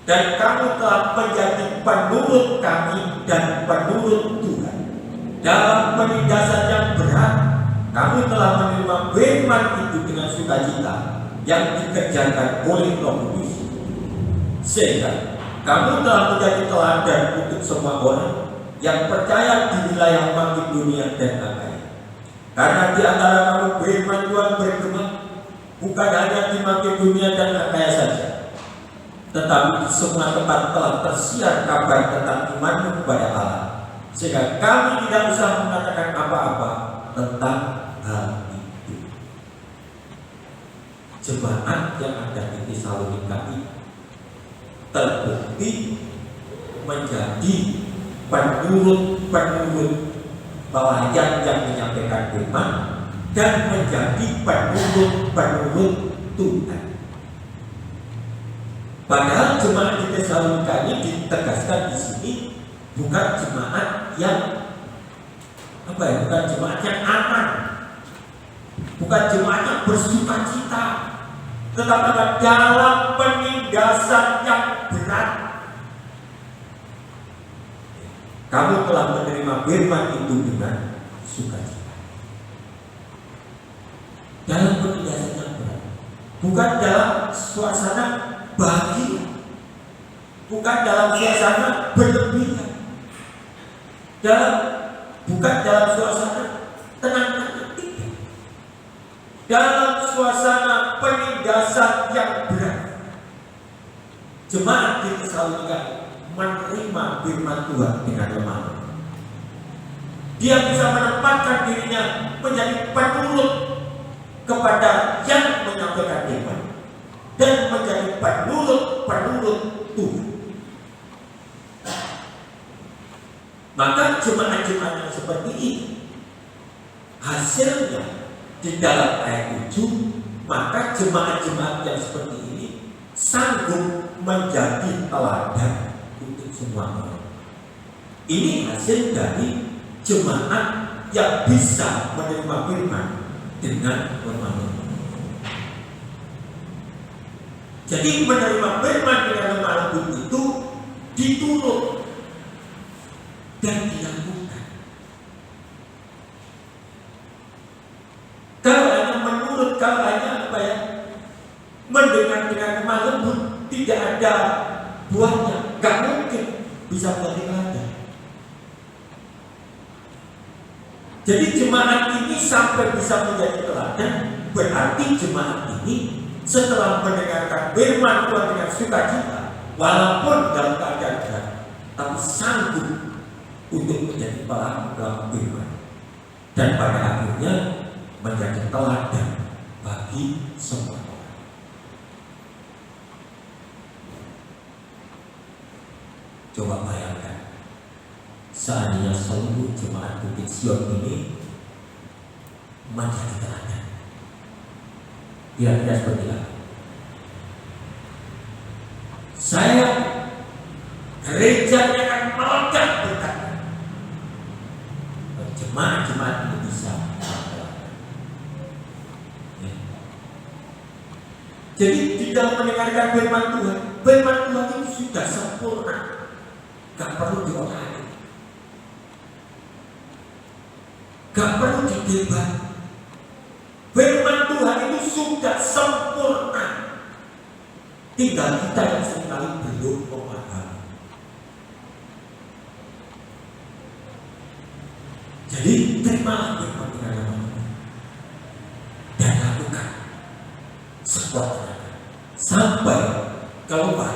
Speaker 4: dan kamu telah menjadi penurut kami dan penurut Tuhan. Dalam penindasan yang berat, kamu telah menerima firman itu dengan sukacita yang dikerjakan oleh Roh Kudus, sehingga kamu telah menjadi teladan untuk semua orang yang percaya di wilayah Makedonia dan Akaya. Karena di antara kamu firman Tuhan bergema bukan hanya di Makedonia dan Akaya saja, tetapi di semua tempat telah tersiar kabar tentang imanmu kepada Allah, sehingga kami tidak usah mengatakan apa-apa tentang hal itu. Jemaat yang ada di Tesalonika ini terbukti menjadi penurut-penurut pelayan yang menyampaikan firman dan menjadi penurut-penurut Tuhan. Padahal jemaat di Tesalonika ini ditegaskan di sini bukan jemaat yang bukan jemaat yang aman, bukan jemaat yang bersukacita, tetapi dalam penindasan yang berat. Kamu telah menerima firman itu dengan sukacita. Dalam penindasan yang berat, bukan dalam suasana bahagia, bukan dalam suasana berlebihan, bukan dalam suasana tenang-tenang, tidak. Dalam suasana penindasan yang berat, jemaat di Tesalonika menerima firman Tuhan dengan lemah. Dia bisa menempatkan dirinya menjadi penurut kepada yang menyampaikan firman dan menjadi penurut Tuhan. Maka jemaat-jemaat yang seperti ini hasilnya di dalam ayat 7, maka jemaat-jemaat yang seperti ini sanggup menjadi teladan untuk semua orang. Ini hasil dari jemaat yang bisa menerima firman dengan lemah lembut. Jadi menerima firman dengan lemah lembut itu diturut dan dilakukan. Kalau hanya menurut, kalau hanya mendengar dengan lemah lembut, tidak ada buahnya, gak mungkin bisa menjadi teladan. Jadi jemaat ini sampai bisa menjadi teladan, berarti jemaat ini setelah mendengarkan firman Tuhan dengan sukacita, walaupun dalam keadaan berat, tapi sanggup untuk menjadi pelaku dalam firman, dan pada akhirnya menjadi teladan bagi semua orang. Coba bayangkan, seandainya seluruh jemaat Bukit Sion ini menjadi teladan, kira-kira seperti apa? Saya gerejanya akan meledak berkata, jemaat-jemaat ini bisa teladan. Jadi di dalam mendengarkan firman Tuhan itu sudah sempurna, gak perlu diolah, gak perlu didebat. Firman Tuhan itu sudah sempurna, tinggal kita yang seringkali belum memahami. Jadi terimalah firman Tuhan dan lakukan sekuat tenaga sampai keluar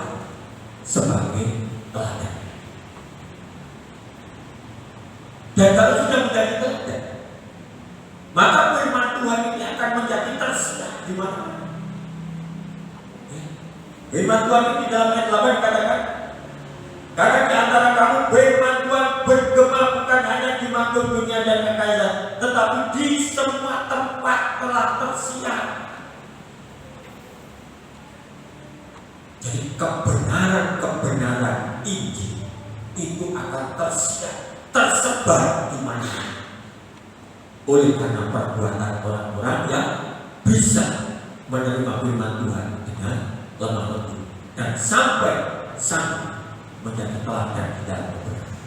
Speaker 4: sebagai teladan. Dan kalau sudah menjadi teladan, maka firman Tuhan ini akan menjadi tersiar di mana-mana. Firman Tuhan ini dalam ayat 8 katakan, karena di antara kamu firman Tuhan bergema bukan hanya di Makedonia dan Akaia, tetapi di semua tempat telah tersiar. Jadi kebenaran Injil itu akan tersiar, tersebar di mana-mana. Oleh karena perbuatan orang-orang yang bisa menerima firman Tuhan dengan lemah lembut dan sampai menjadi teladan di dalam kebenaran.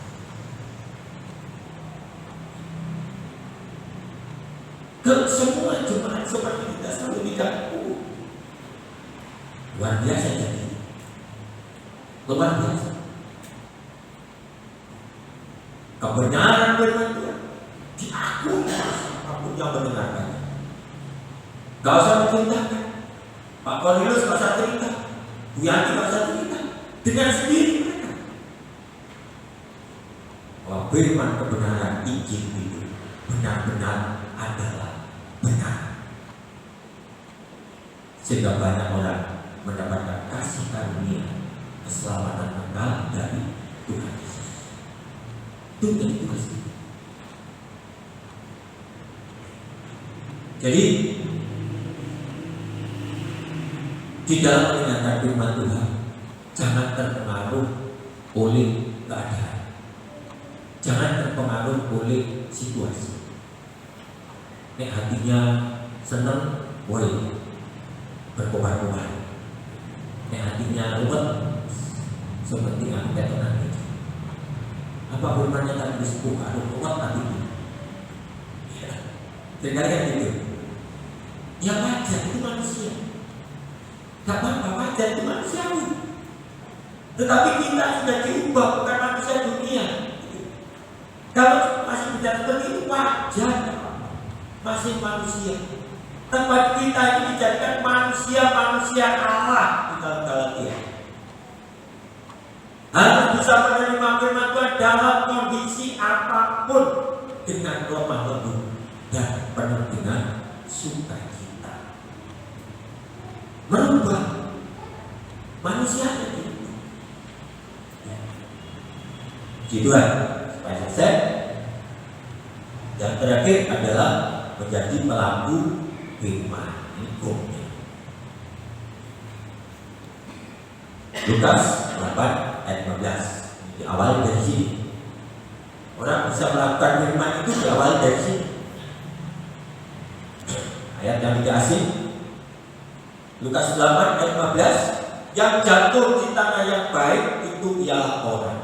Speaker 4: Kalau semua jemaat seperti kita selalu dikatakan luar biasa, jadi luar biasa. Kebenaran firman Tuhan diakui apapun yang mendengarkan. Gak usah menceritakan. Pak Cornelius gak usah cerita, Bu Yanti gak usah cerita. dengan sendiri mereka bahwa firman kebenaran Injil itu benar-benar adalah benar, sehingga banyak orang mendapatkan kasih karunia keselamatan kekal dari Tuhan Yesus. Itu menjadi tugas kita. Jadi di dalam mendengarkan firman Tuhan, jangan terpengaruh oleh keadaan, jangan terpengaruh oleh situasi. Nek hatinya senang, boleh berkobar-kobar. Nek hatinya ruwet, seperti yang kita tenang itu. Apa firmannya tadi disebut harus kuat hatinya? Ya, dengar kan gitu. Ya wajar, itu manusia. Gak apa-apa, wajar, itu manusiawi. Tetapi kita sudah diubah, bukan manusia dunia. Kalau masih bicara seperti itu wajar, masih manusia. Tempat kita ini dijadikan manusia Allah di dalam Galatia. Harus bisa menerima firman Tuhan dalam kondisi apapun, dengan lemah lembut dan penuh dengan sukacita. Merubah manusia itu. Tujuan supaya selesai. Yang terakhir adalah menjadi pelaku firman. Hukumnya. Lukas 8 ayat 15 diawali dari sini. Orang bisa melakukan firman itu diawali dari sini. Ayat yang tidak asing. Lukas 8 ayat 15, yang jatuh di tanah yang baik itu ialah orang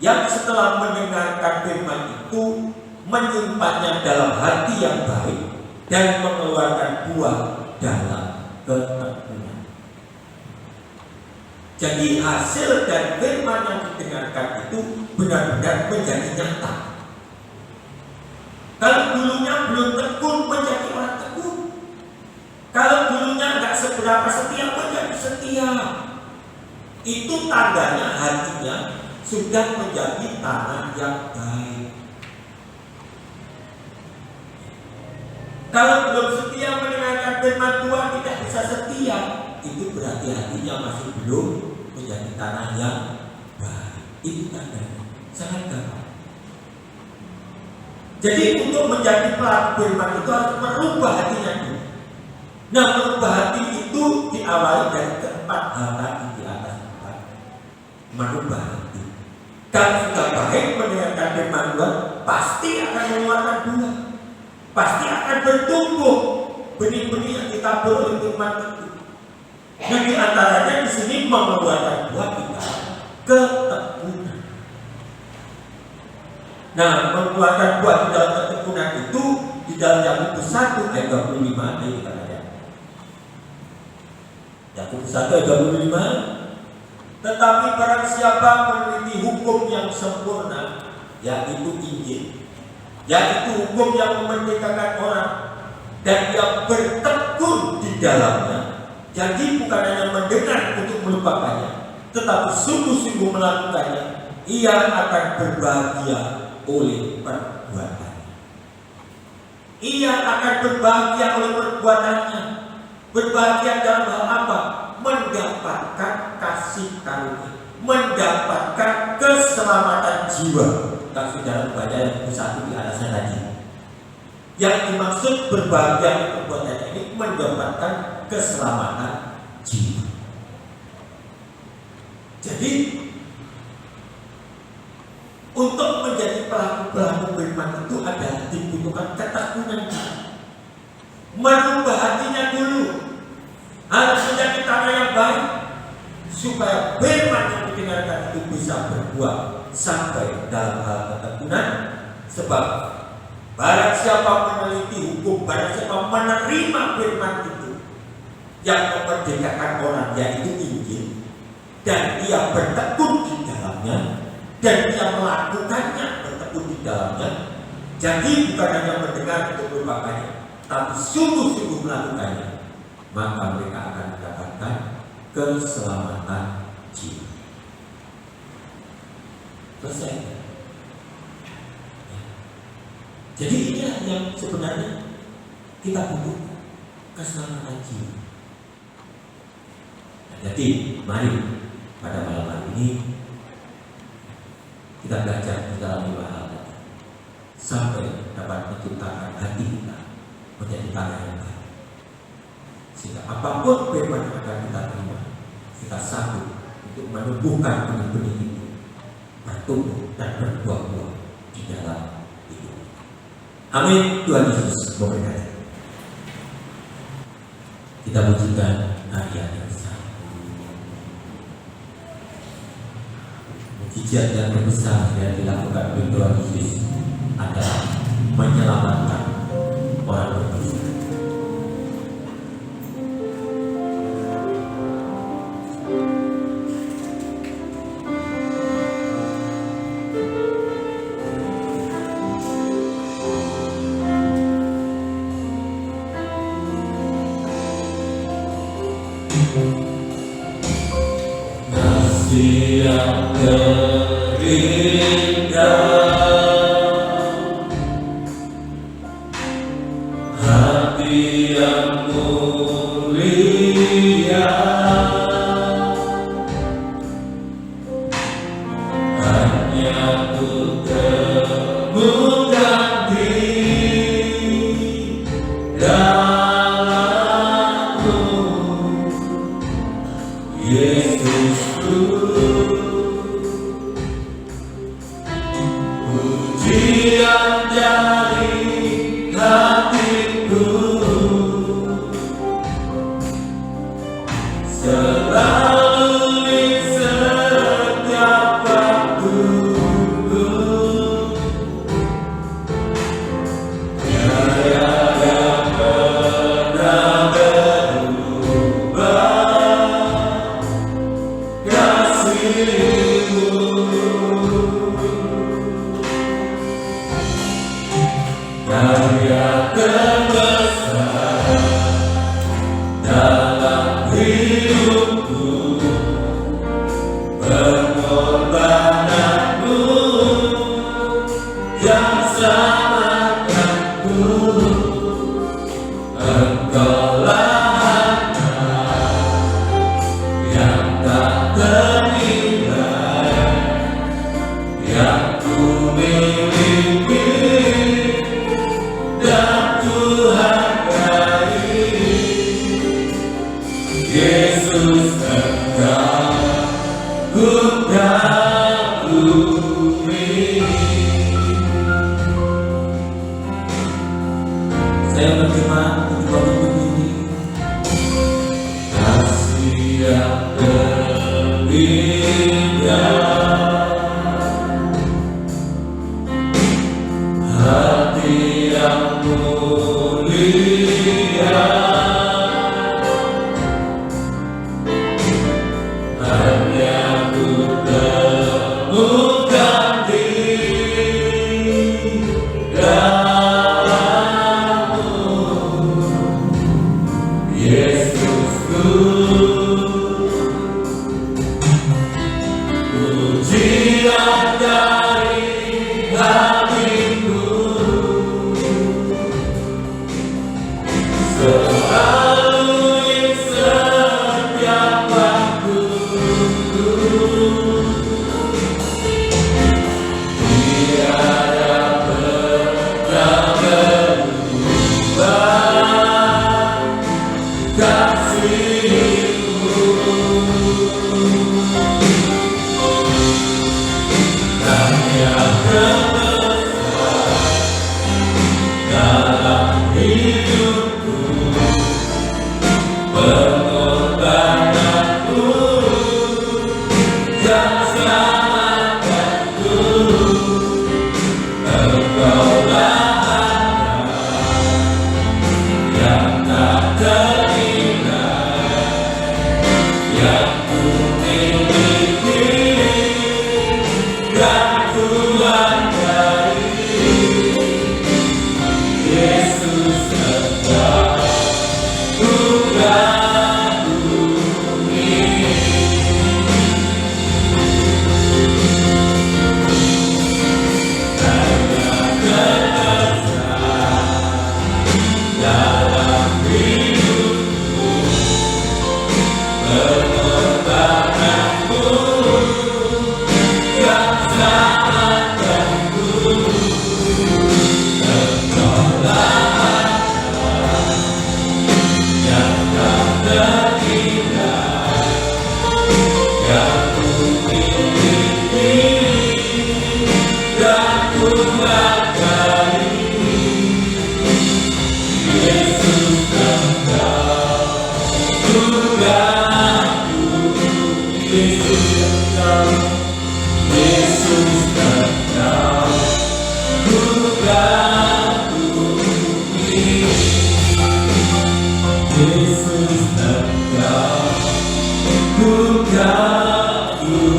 Speaker 4: yang setelah mendengarkan firman itu menyimpannya dalam hati yang baik dan mengeluarkan buah dalam ketekunan. Jadi hasil dari firman yang didengarkan itu benar-benar menjadi nyata. Kalau dulunya belum tekun, menjadi orang tekun. Kalau dulunya nggak seberapa setia, menjadi setia. Itu tandanya hatinya sudah menjadi tanah yang baik. Kalau belum setia mendengarkan firman Tuhan, tidak bisa setia, itu berarti hatinya masih belum menjadi tanah yang baik. Itu tandanya sangat gampang. Jadi untuk menjadi pelaku firman itu harus merubah hatinya dulu. Nah, merubah hati itu diawali dari keempat hal tadi di atas empat. Merubah hati. Kalau sudah baik mendengarkan firman Tuhan, pasti akan mengeluarkan buah. Pasti akan bertumbuh benih-benih yang ditabur oleh firman itu. Nah, di antaranya di sini mengeluarkan buah kita ketekunan. Nah, mengeluarkan buah di dalam ketekunan itu di dalam Yakobus 1 ayat 25 ini kita lihat. Yakobus 1 ayat 25, tetapi barang siapa meneliti hukum yang sempurna, yaitu Injil, yaitu hukum yang memerdekakan orang, dan dia bertekun di dalamnya. Jadi bukan hanya mendengar untuk melupakannya, tetapi sungguh-sungguh melakukannya, ia akan berbahagia oleh perbuatannya. Ia akan berbahagia oleh perbuatannya. Berbahagia dalam hal apa? Mendapatkan kasih karunia, mendapatkan keselamatan jiwa. Kalau saudara baca yang satu di atasnya tadi, yang dimaksud berbahagia oleh perbuatannya ini mendapatkan keselamatan jiwa. Jadi untuk menjadi pelaku firman itu adalah dibutuhkan ketekunan, merubah hatinya dulu, harus menjadi tanah yang baik, supaya firman yang didengarkan itu bisa berbuah sampai dalam hal ketekunan. Sebab barang siapa meneliti hukum, barang siapa menerima firman itu yang memerdekakan orang, yaitu Injil, dan ia bertekun di dalamnya, dan ia melakukannya, bertekun di dalamnya. Jadi bukan hanya mendengar untuk melupakannya, tapi sungguh-sungguh melakukannya, maka mereka akan mendapatkan keselamatan jiwa. Selesai. Jadi inilah yang sebenarnya kita butuh, kesenangan jiwa. Jadi mari pada malam hari ini kita belajar di dalam 5 hal tadi sampai dapat menciptakan hati kita menjadi tanah yang baik, sehingga apapun firman yang akan kita terima, kita sanggup untuk menumbuhkan benih-benih itu bertumbuh dan berbuah-buah di dalam hidup. Amin. Tuhan Yesus memberkati. Kita pujikan ayat yang besar. Mujizat yang terbesar yang dilakukan oleh Tuhan Yesus adalah menyelamatkan orang berdosa. Kasih yang terindah, hati yang mulia, hanya ku temukan di dalam-Mu, Yesusku. Pujian dari hatiku selalu di setiap waktuku, tiada yang pernah berubah kasih-Mu. Karya terbesar dalam hidupku, pengorbananmu yang selamatkanku. Engkaulah harta yang tak ternilai yang ku miliki dan ku hargai. Yesus, Engkau ku kagumi. Saya berterima kasih begini. Kasih yang terindah, hati yang mulia, hanya ku temukan di dalam-Mu, Yesusku. Pujian dari hatiku selalu di setiap waktuku, tiada pernah berubah kasih-Mu. Karya terbesar dalam hidupku, pengorbananmu yang selamatkanku. Engkaulah harta yang tak ternilai yang ku miliki dan ku hargai. Yesus, Engkau ku kagumi. Yesus Engkau ku kagumi.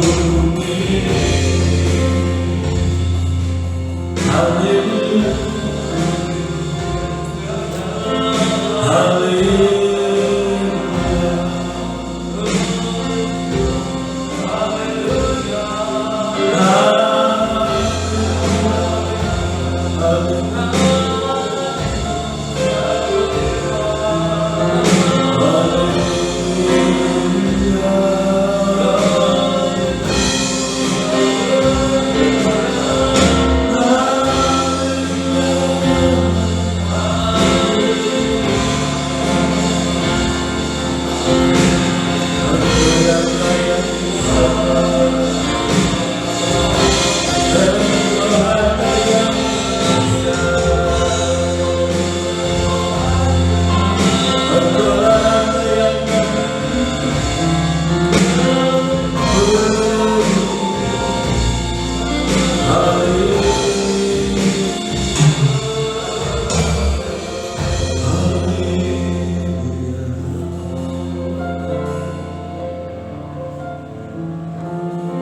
Speaker 4: Haleluya, haleluya.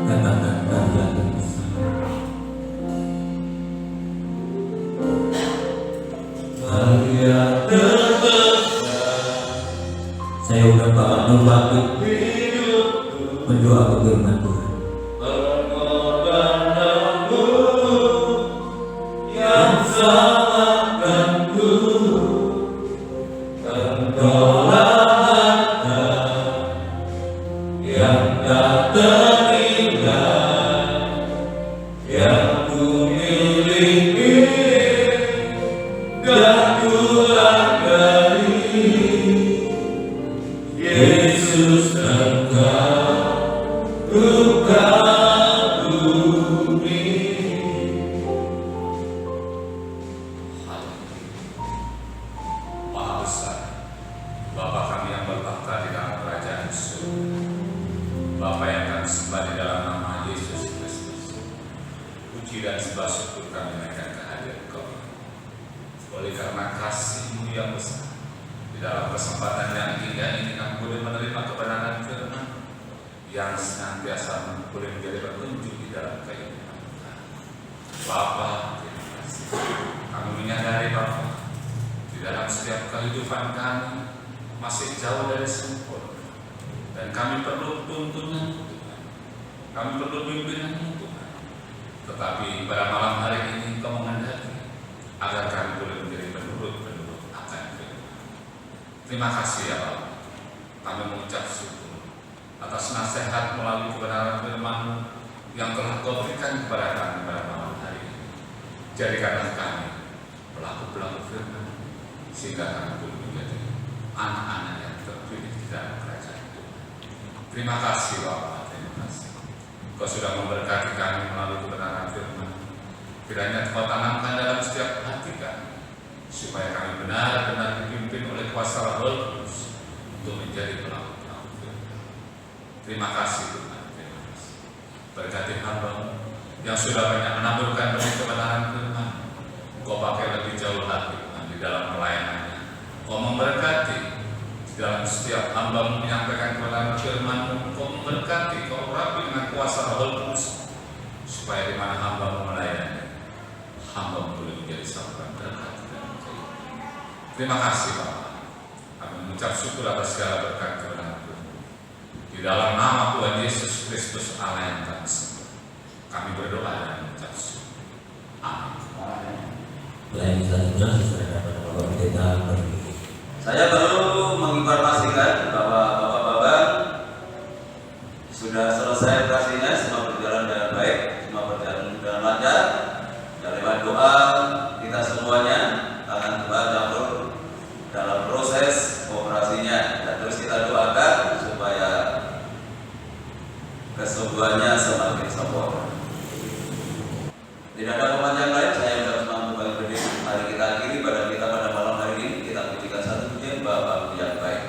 Speaker 4: Katakan karya terbesar. Karya terbesar. Saya undang Bapak Nur Bakti berdoa ke firman Tuhan. Pengorbananmu yang selamatkanku, Engkaulah harta yang tak ternilai yang ku miliki dan ku hargai. Yesus Engkau ku kagumi.
Speaker 1: Maha besar Bapa kami yang bertakhta di dalam kerajaan surga, Bapa yang kami sembah di dalam nama Yesus Kristus. Puji dan sembah syukur kami naikkan kehadirat Kau. Oleh karena kasih-Mu yang besar, di dalam kesempatan yang indah ini kami boleh menerima kebenaran firman yang senantiasa boleh menjadi petunjuk di dalam kehidupan kami. Bapa, terima kasih. Kami menyadari Bapa, di dalam setiap kehidupan kami masih jauh dari sempurna, dan kami perlu tuntunan Tuhan, kami perlu pimpinan Tuhan. Tetapi pada malam hari ini Kau menghendaki agar kami boleh menjadi penurut-penurut akan firman. Terima kasih ya Bapa. Kami mengucap syukur atas nasihat melalui kebenaran firman-Mu yang telah Kau berikan kepada kami pada malam hari ini. Jadikanlah kami pelaku-pelaku firman, sehingga kami boleh menjadi anak-anak yang terpilih di dalam kerajaan Tuhan. Terima kasih Bapa, terima kasih. Kau sudah memberkati kami melalui kebenaran firman. Kiranya Kau tanamkan dalam setiap hati kami, supaya kami benar-benar dipimpin oleh kuasa Roh Kudus untuk menjadi pelaku-pelaku firman. Terima kasih Tuhan, terima kasih. Berkati hamba-Mu yang sudah banyak menaburkan benih kebenaran firman. Kau pakai lebih jauh lagi Tuhan di dalam pelayanannya. Kau memberkati di dalam setiap hamba-Mu menyampaikan kebenaran firman-Mu. Kau memberkati, Kau rapi dengan kuasa Roh Kudus, supaya di mana hamba-Mu melayani, hamba-Mu boleh menjadi saluran berkat dalam kehidupan. Terima kasih Bapak. Kami mengucap syukur atas segala berkat kebenaran Tuhan. Di dalam nama Tuhan Yesus Kristus Allah yang kami sembah, kami berdoa dan mengucap syukur. Amin.
Speaker 4: Pelayan selanjutnya sesuai dengan Bapak Pendeta berpikir.
Speaker 1: Saya perlu menginformasikan bahwa Bapak-Bapak sudah selesai operasinya, semua berjalan dengan baik, semua berjalan dengan lancar. Dan lewat doa kita semuanya akan campur dalam proses operasinya, dan terus kita doakan supaya kesembuhannya semakin sempurna. Tidak ada pemanjang lain, saya harus mampu bagi berdiri. Mari kita akhiri pada kita pada malam hari ini. Kita pujikan satu pujian Bapa yang baik.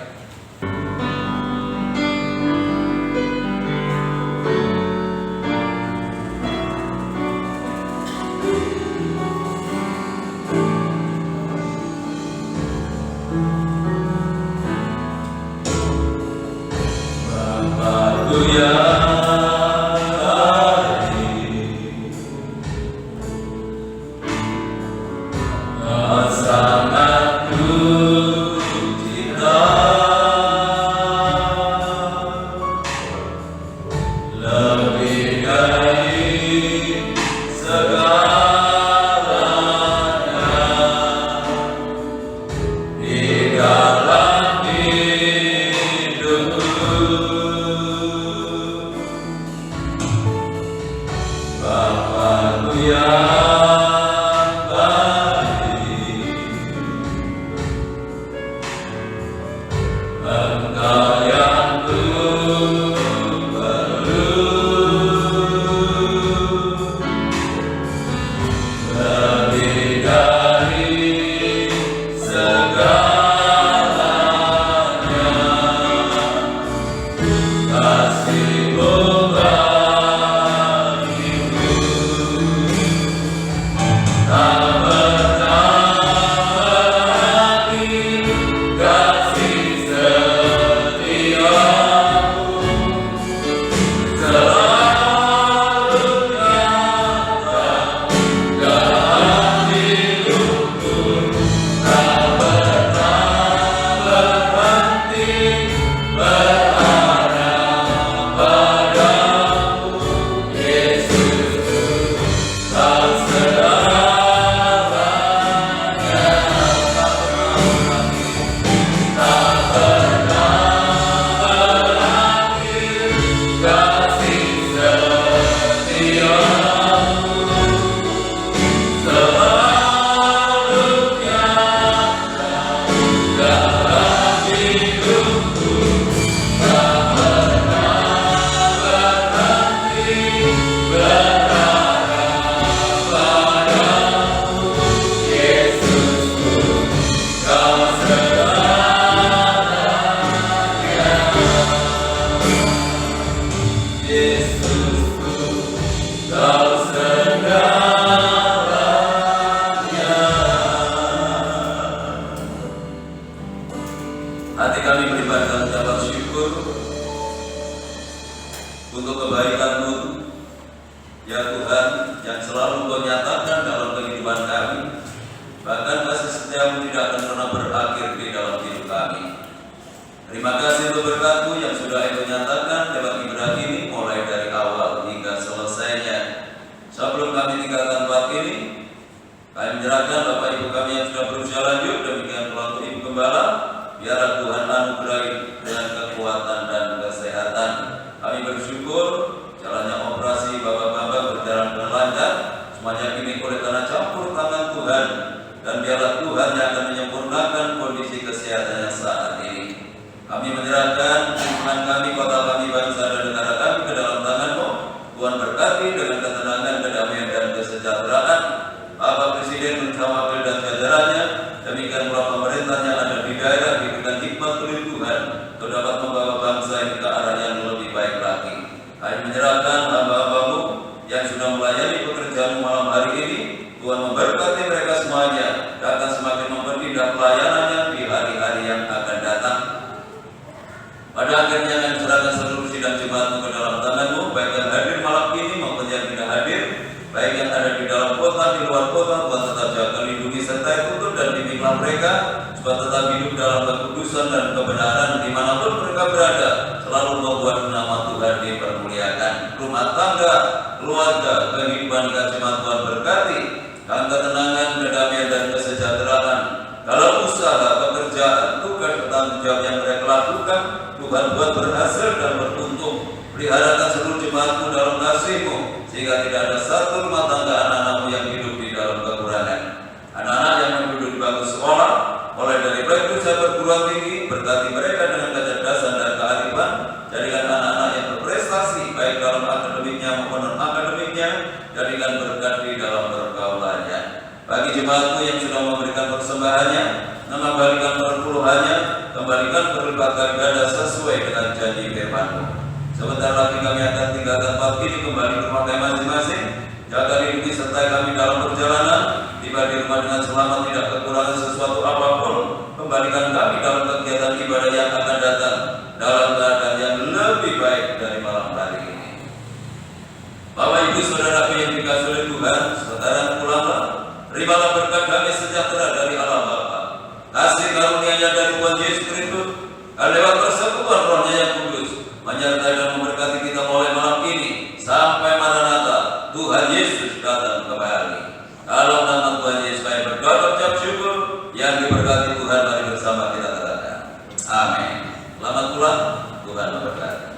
Speaker 1: Hati kami beribadah ucapan syukur untuk kebaikan-Mu, ya Tuhan, yang selalu Kau nyatakan dalam kehidupan kami. Bahkan kasih setia-Mu tidak akan pernah berakhir di dalam hidup kami. Terima kasih untuk berkat-Mu yang sudah Engkau nyatakan lewat ibadah ini, mulai dari awal hingga selesainya. Sebelum kami tinggalkan tempat ini, kami menyerahkan Bapak Ibu kami yang sudah berusia lanjut, demikian pula untuk Ibu Gembala. Biarlah Tuhan anugerahi dengan kekuatan dan kesehatan. Kami bersyukur jalannya operasi Bapak-Bapak berjalan dengan lancar. Semuanya kini oleh tanah campur tangan Tuhan, dan biarlah Tuhan yang akan menyempurnakan kondisi kesehatannya saat ini. Kami menyerahkan lingkungan kami, kota kami, bangsa dan negara kami ke dalam tangan-Mu. Tuhan berkati dengan ketenangan, kedamaian dan kesejahteraan Bapak Presiden bersama wakil dan jajarannya, demikian pula pemerintah yang ada di daerah, diberikan hikmat oleh Tuhan untuk dapat membawa bangsa ini ke arah yang lebih baik lagi. Kami menyerahkan hamba-hamba-Mu yang sudah melayani pekerjaan malam hari ini. Tuhan memberkati mereka semuanya dan akan semakin memperindah pelayanannya di hari-hari yang akan datang. Pada akhirnya kami serahkan seluruh sidang jemaat-Mu ke dalam tangan-Mu, baik yang hadir malam ini maupun yang tidak hadir, baik yang ada di dalam kota, di luar kota. Tuhan tetap jaga, lindungi, sertai, tuntun dan bimbinglah mereka supaya tetap hidup dalam kekudusan dan kebenaran dimanapun mereka berada, selalu membuat nama Tuhan dipermuliakan. Rumah tangga, keluarga, kehidupan jemaat Tuhan berkati, dan ketenangan, kedamaian dan kesejahteraan dalam usaha, pekerjaan, tugas, tanggung jawab yang mereka lakukan. Tuhan buat berhasil dan beruntung. Peliharakan seluruh jemaat-Mu dalam kasih-Mu, sehingga tidak ada satu rumah tangga anak-anak-Mu yang hidup di dalam kekurangan. Anak-anak yang hidup di bangku sekolah, mulai dari baik usia perguruan tinggi, berkati mereka dengan kecerdasan dan kearifan. Jadikan anak-anak yang berprestasi, baik dalam akademiknya maupun non-akademiknya, jadikan berkat di dalam pergaulannya. Bagi jemaat-Mu yang sudah memberikan persembahannya, mengembalikan perpuluhannya, kembalikan berlipat kali ganda sesuai dengan janji firman-Mu. Sebentar lagi kami akan tinggalkan tempat ini, kembali ke rumah kami masing-masing. Jaga, lindungi, sertai kami dalam perjalanan. Tiba di rumah dengan selamat, tidak kekurangan sesuatu apapun. Kembalikan kami dalam kegiatan ibadah yang akan datang dalam keadaan yang lebih baik dari malam hari ini. Bapak Ibu Saudara yang dikasihi oleh Tuhan, saudara pulanglah. Terimalah berkat damai sejahtera dari Allah Bapa, kasih karunia-Nya dari Tuhan Yesus Kristus, dan lewat persekutuan Roh-Nya yang kudus, menyertai dan memberkati kita mulai malam ini sampai Maranatha Tuhan Yesus datang kembali. Dalam nama Tuhan Yesus kami berdoa dan ucap syukur. Yang diberkati Tuhan, mari bersama kita katakan amin. Selamat pulang, Tuhan memberkati.